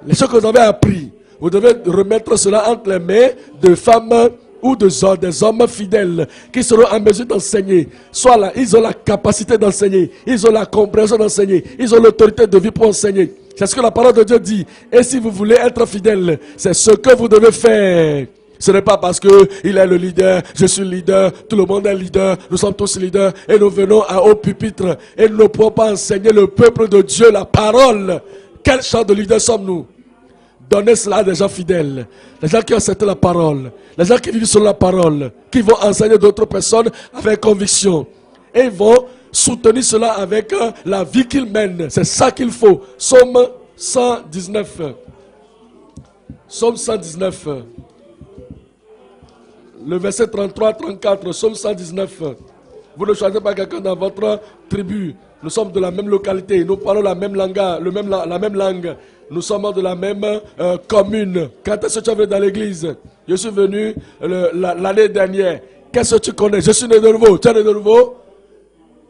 les choses que vous avez apprises, vous devez remettre cela entre les mains de femmes ou des hommes fidèles qui seront en mesure d'enseigner. Soit là, ils ont la capacité d'enseigner, ils ont la compréhension d'enseigner, ils ont l'autorité de vie pour enseigner. C'est ce que la parole de Dieu dit. Et si vous voulez être fidèle, c'est ce que vous devez faire. Ce n'est pas parce que il est le leader, je suis le leader, tout le monde est leader, nous sommes tous leaders et nous venons au pupitre et nous ne pouvons pas enseigner le peuple de Dieu la parole. Quel genre de leader sommes-nous? Donnez cela à des gens fidèles, les gens qui acceptent la parole, les gens qui vivent sur la parole, qui vont enseigner d'autres personnes avec conviction. Et ils vont soutenir cela avec la vie qu'ils mènent. C'est ça qu'il faut. Psaume 119. Psaume 119. Le verset 33-34, Psaume 119. Vous ne choisissez pas quelqu'un dans votre tribu. Nous sommes de la même localité. Nous parlons la même langue. La même langue. Nous sommes de la même commune. Quand est-ce que tu es venu dans l'église? Je suis venu l'année dernière. Qu'est-ce que tu connais? Je suis né de nouveau. Tu es né de nouveau?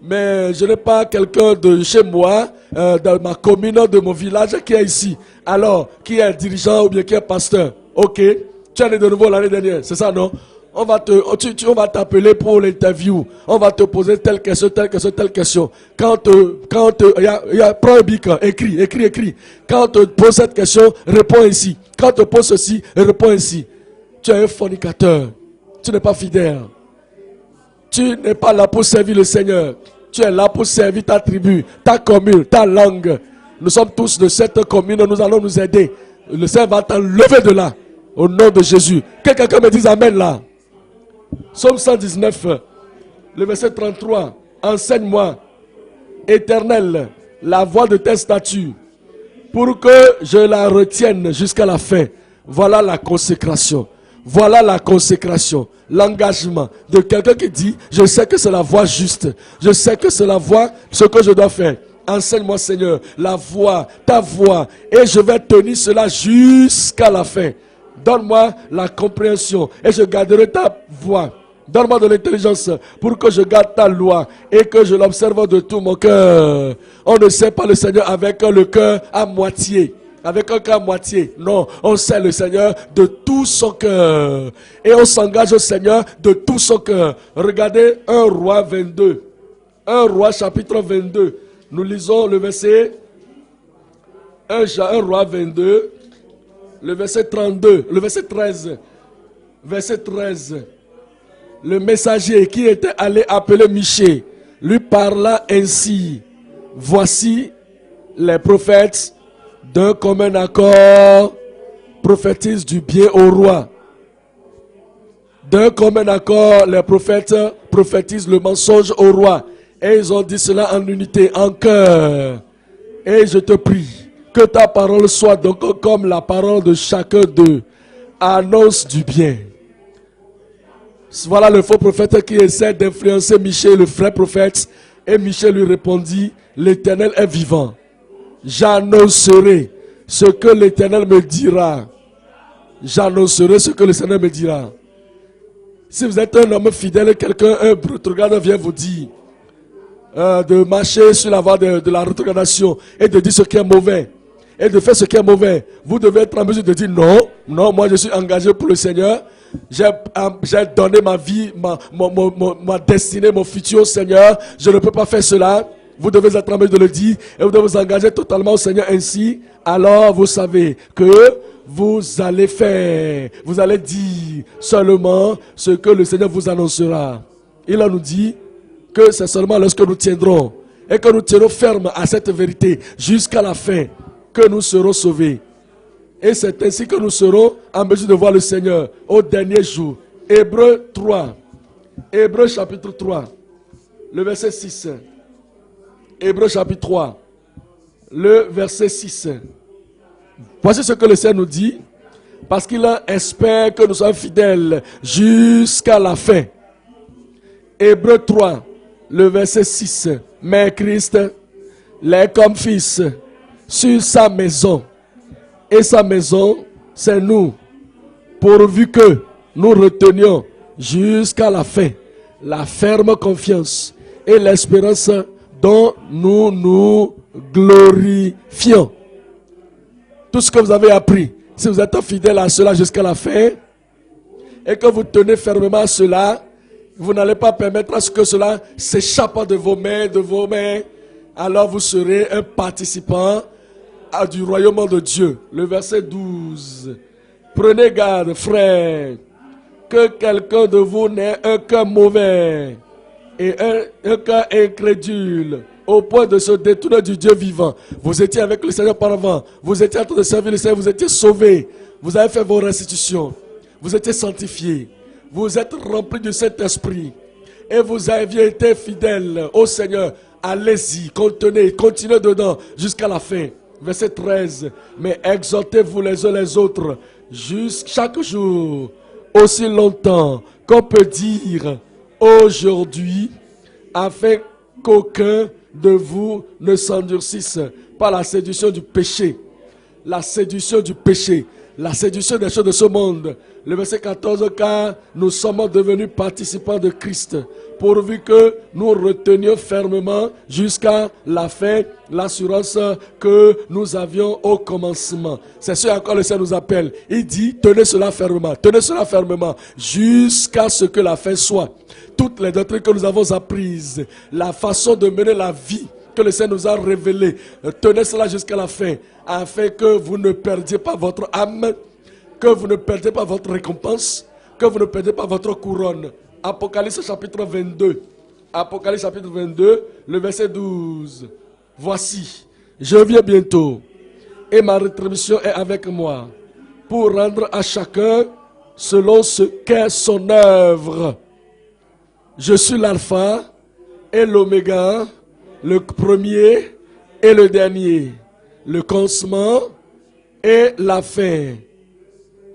Mais je n'ai pas quelqu'un de chez moi, dans ma commune, de mon village, qui est ici. Alors, qui est dirigeant ou bien qui est pasteur? Ok. Tu es né de nouveau l'année dernière. C'est ça, non? On va t'appeler pour l'interview. On va te poser telle question. Prends un bic, écris. Quand on te pose cette question, réponds ici. Quand on te pose ceci, réponds ici. Tu es un fornicateur. Tu n'es pas fidèle. Tu n'es pas là pour servir le Seigneur. Tu es là pour servir ta tribu, ta commune, ta langue. Nous sommes tous de cette commune, nous allons nous aider. Le Seigneur va t'enlever de là. Au nom de Jésus. Que quelqu'un me dise Amen là. Psaume 119, le verset 33. Enseigne-moi, Éternel, la voie de tes statuts, pour que je la retienne jusqu'à la fin. Voilà la consécration. Voilà la consécration. L'engagement de quelqu'un qui dit, je sais que c'est la voie juste. Je sais que c'est la voie, ce que je dois faire. Enseigne-moi, Seigneur, la voie, ta voie, et je vais tenir cela jusqu'à la fin. Donne-moi la compréhension et je garderai ta voie. Donne-moi de l'intelligence pour que je garde ta loi et que je l'observe de tout mon cœur. On ne sait pas le Seigneur avec le cœur à moitié. Avec un cœur à moitié. Non, on sait le Seigneur de tout son cœur. Et on s'engage au Seigneur de tout son cœur. Regardez 1 Roi 22. 1 Roi chapitre 22. Nous lisons le verset 1 Roi 22. Le verset 32, le verset 13, verset 13, le messager qui était allé appeler Michée lui parla ainsi. Voici les prophètes d'un commun accord prophétisent du bien au roi. D'un commun accord, les prophètes prophétisent le mensonge au roi. Et ils ont dit cela en unité, en cœur. Et je te prie, que ta parole soit donc comme la parole de chacun d'eux. Annonce du bien. Voilà le faux prophète qui essaie d'influencer Michée, le vrai prophète. Et Michée lui répondit, l'Éternel est vivant. J'annoncerai ce que l'Éternel me dira. J'annoncerai ce que le Seigneur me dira. Si vous êtes un homme fidèle, quelqu'un, un rétrograde vient vous dire de marcher sur la voie de la rétrogradation et de dire ce qui est mauvais et de faire ce qui est mauvais, vous devez être en mesure de dire non, moi je suis engagé pour le Seigneur, j'ai donné ma vie, ma destinée, mon futur au Seigneur, je ne peux pas faire cela. Vous devez être en mesure de le dire et vous devez vous engager totalement au Seigneur ainsi. Alors vous savez que vous allez faire, vous allez dire seulement ce que le Seigneur vous annoncera. Il nous dit que c'est seulement lorsque nous tiendrons et que nous tiendrons ferme à cette vérité jusqu'à la fin que nous serons sauvés. Et c'est ainsi que nous serons en mesure de voir le Seigneur au dernier jour. Hébreux 3. Hébreux chapitre 3. Le verset 6. Hébreux chapitre 3. Le verset 6. Voici ce que le Seigneur nous dit. Parce qu'il espère que nous soyons fidèles jusqu'à la fin. Hébreux 3. Le verset 6. Mais Christ l'est comme fils sur sa maison. Et sa maison, c'est nous. Pourvu que nous retenions jusqu'à la fin la ferme confiance et l'espérance dont nous nous glorifions. Tout ce que vous avez appris, si vous êtes fidèle à cela jusqu'à la fin et que vous tenez fermement à cela, vous n'allez pas permettre à ce que cela s'échappe de vos mains, alors vous serez un participant du royaume de Dieu. Le verset 12. Prenez garde, frères, que quelqu'un de vous n'ait un cœur mauvais et un cœur incrédule, au point de se détourner du Dieu vivant. Vous étiez avec le Seigneur par avant, vous étiez en train de servir le Seigneur, vous étiez sauvés, vous avez fait vos restitutions, vous étiez sanctifiés, vous êtes remplis du Saint-Esprit et vous aviez été fidèles au Seigneur. Allez-y, continuez dedans jusqu'à la fin. Verset 13. Mais exhortez-vous les uns les autres chaque jour, aussi longtemps qu'on peut dire aujourd'hui, afin qu'aucun de vous ne s'endurcisse par la séduction du péché. La séduction du péché. La séduction des choses de ce monde. Le verset 14, car nous sommes devenus participants de Christ, pourvu que nous retenions fermement jusqu'à la fin l'assurance que nous avions au commencement. C'est ce à quoi le Seigneur nous appelle. Il dit, tenez cela fermement, jusqu'à ce que la fin soit. Toutes les doctrines que nous avons apprises, la façon de mener la vie que le Seigneur nous a révélée, tenez cela jusqu'à la fin, afin que vous ne perdiez pas votre âme, que vous ne perdiez pas votre récompense, que vous ne perdiez pas votre couronne. Apocalypse chapitre 22. Apocalypse chapitre 22, le verset 12. Voici, je viens bientôt, et ma rétribution est avec moi, pour rendre à chacun selon ce qu'est son œuvre. Je suis l'alpha et l'oméga, le premier et le dernier, le commencement et la fin.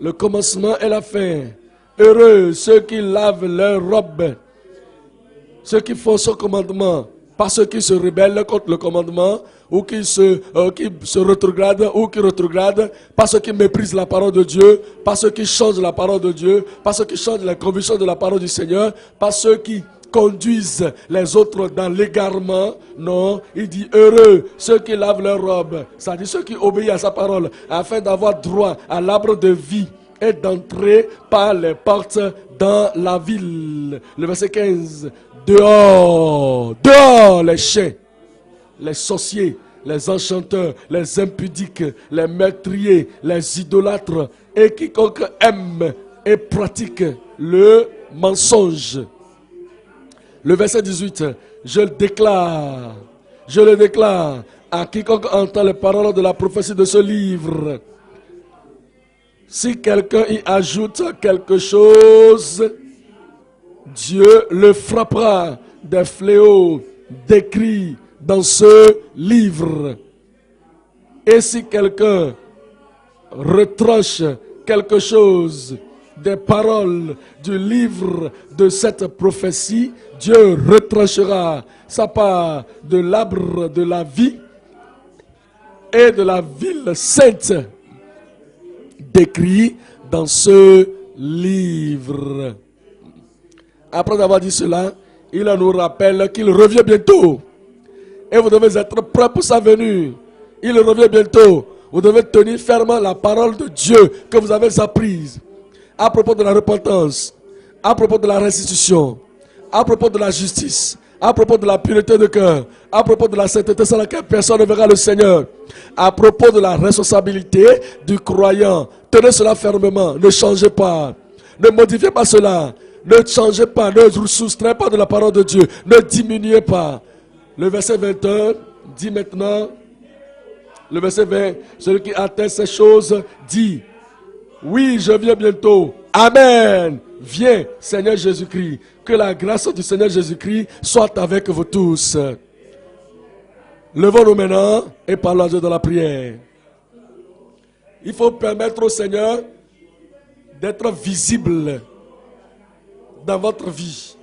Le commencement et la fin. Heureux ceux qui lavent leurs robes, ceux qui font son commandement, pas ceux qui se rebellent contre le commandement, ou qui se rétrogradent, ou qui rétrogradent, pas ceux qui méprisent la parole de Dieu, pas ceux qui changent la parole de Dieu, pas ceux qui changent la conviction de la parole du Seigneur, pas ceux qui conduisent les autres dans l'égarement. Non, il dit heureux ceux qui lavent leurs robes, c'est-à-dire ceux qui obéissent à sa parole, afin d'avoir droit à l'arbre de vie et d'entrer par les portes dans la ville. Le verset 15. Dehors, dehors les chiens, les sorciers, les enchanteurs, les impudiques, les meurtriers, les idolâtres et quiconque aime et pratique le mensonge. Le verset 18, je le déclare à quiconque entend les paroles de la prophétie de ce livre. Si quelqu'un y ajoute quelque chose, Dieu le frappera des fléaux décrits dans ce livre. Et si quelqu'un retranche quelque chose des paroles du livre de cette prophétie, Dieu retranchera sa part de l'arbre de la vie et de la ville sainte décrit dans ce livre. Après avoir dit cela, il nous rappelle qu'il revient bientôt. Et vous devez être prêts pour sa venue. Il revient bientôt. Vous devez tenir fermement la parole de Dieu que vous avez apprise. À propos de la repentance, à propos de la restitution, à propos de la justice, à propos de la pureté de cœur, à propos de la sainteté sans laquelle personne ne verra le Seigneur, à propos de la responsabilité du croyant. Tenez cela fermement, ne changez pas, ne modifiez pas cela, ne changez pas, ne soustrayez pas de la parole de Dieu, ne diminuez pas. Le verset 21 dit maintenant, le verset 20, celui qui atteint ces choses dit, oui, je viens bientôt. Amen. Viens, Seigneur Jésus-Christ. Que la grâce du Seigneur Jésus-Christ soit avec vous tous. Levons-nous maintenant et parlons à Dieu dans la prière. Il faut permettre au Seigneur d'être visible dans votre vie.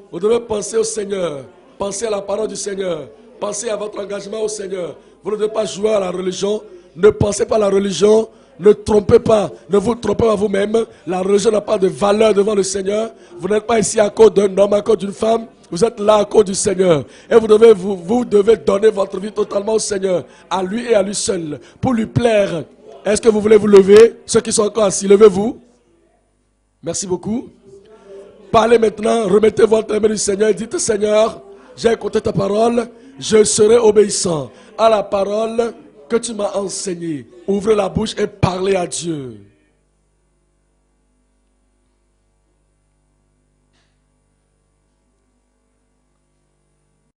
Vous devez penser au Seigneur, penser à la parole du Seigneur, pensez à votre engagement au Seigneur. Vous ne devez pas jouer à la religion, ne pensez pas à la religion. Ne trompez pas, ne vous trompez pas vous-même. La religion n'a pas de valeur devant le Seigneur. Vous n'êtes pas ici à cause d'un homme, à cause d'une femme. Vous êtes là à cause du Seigneur. Et vous devez donner votre vie totalement au Seigneur, à lui et à lui seul, pour lui plaire. Est-ce que vous voulez vous lever? Ceux qui sont encore assis, levez-vous. Merci beaucoup. Parlez maintenant, remettez votre main du Seigneur et dites, Seigneur, j'ai écouté ta parole, je serai obéissant à la parole que tu m'as enseigné. Ouvrez la bouche et parlez à Dieu.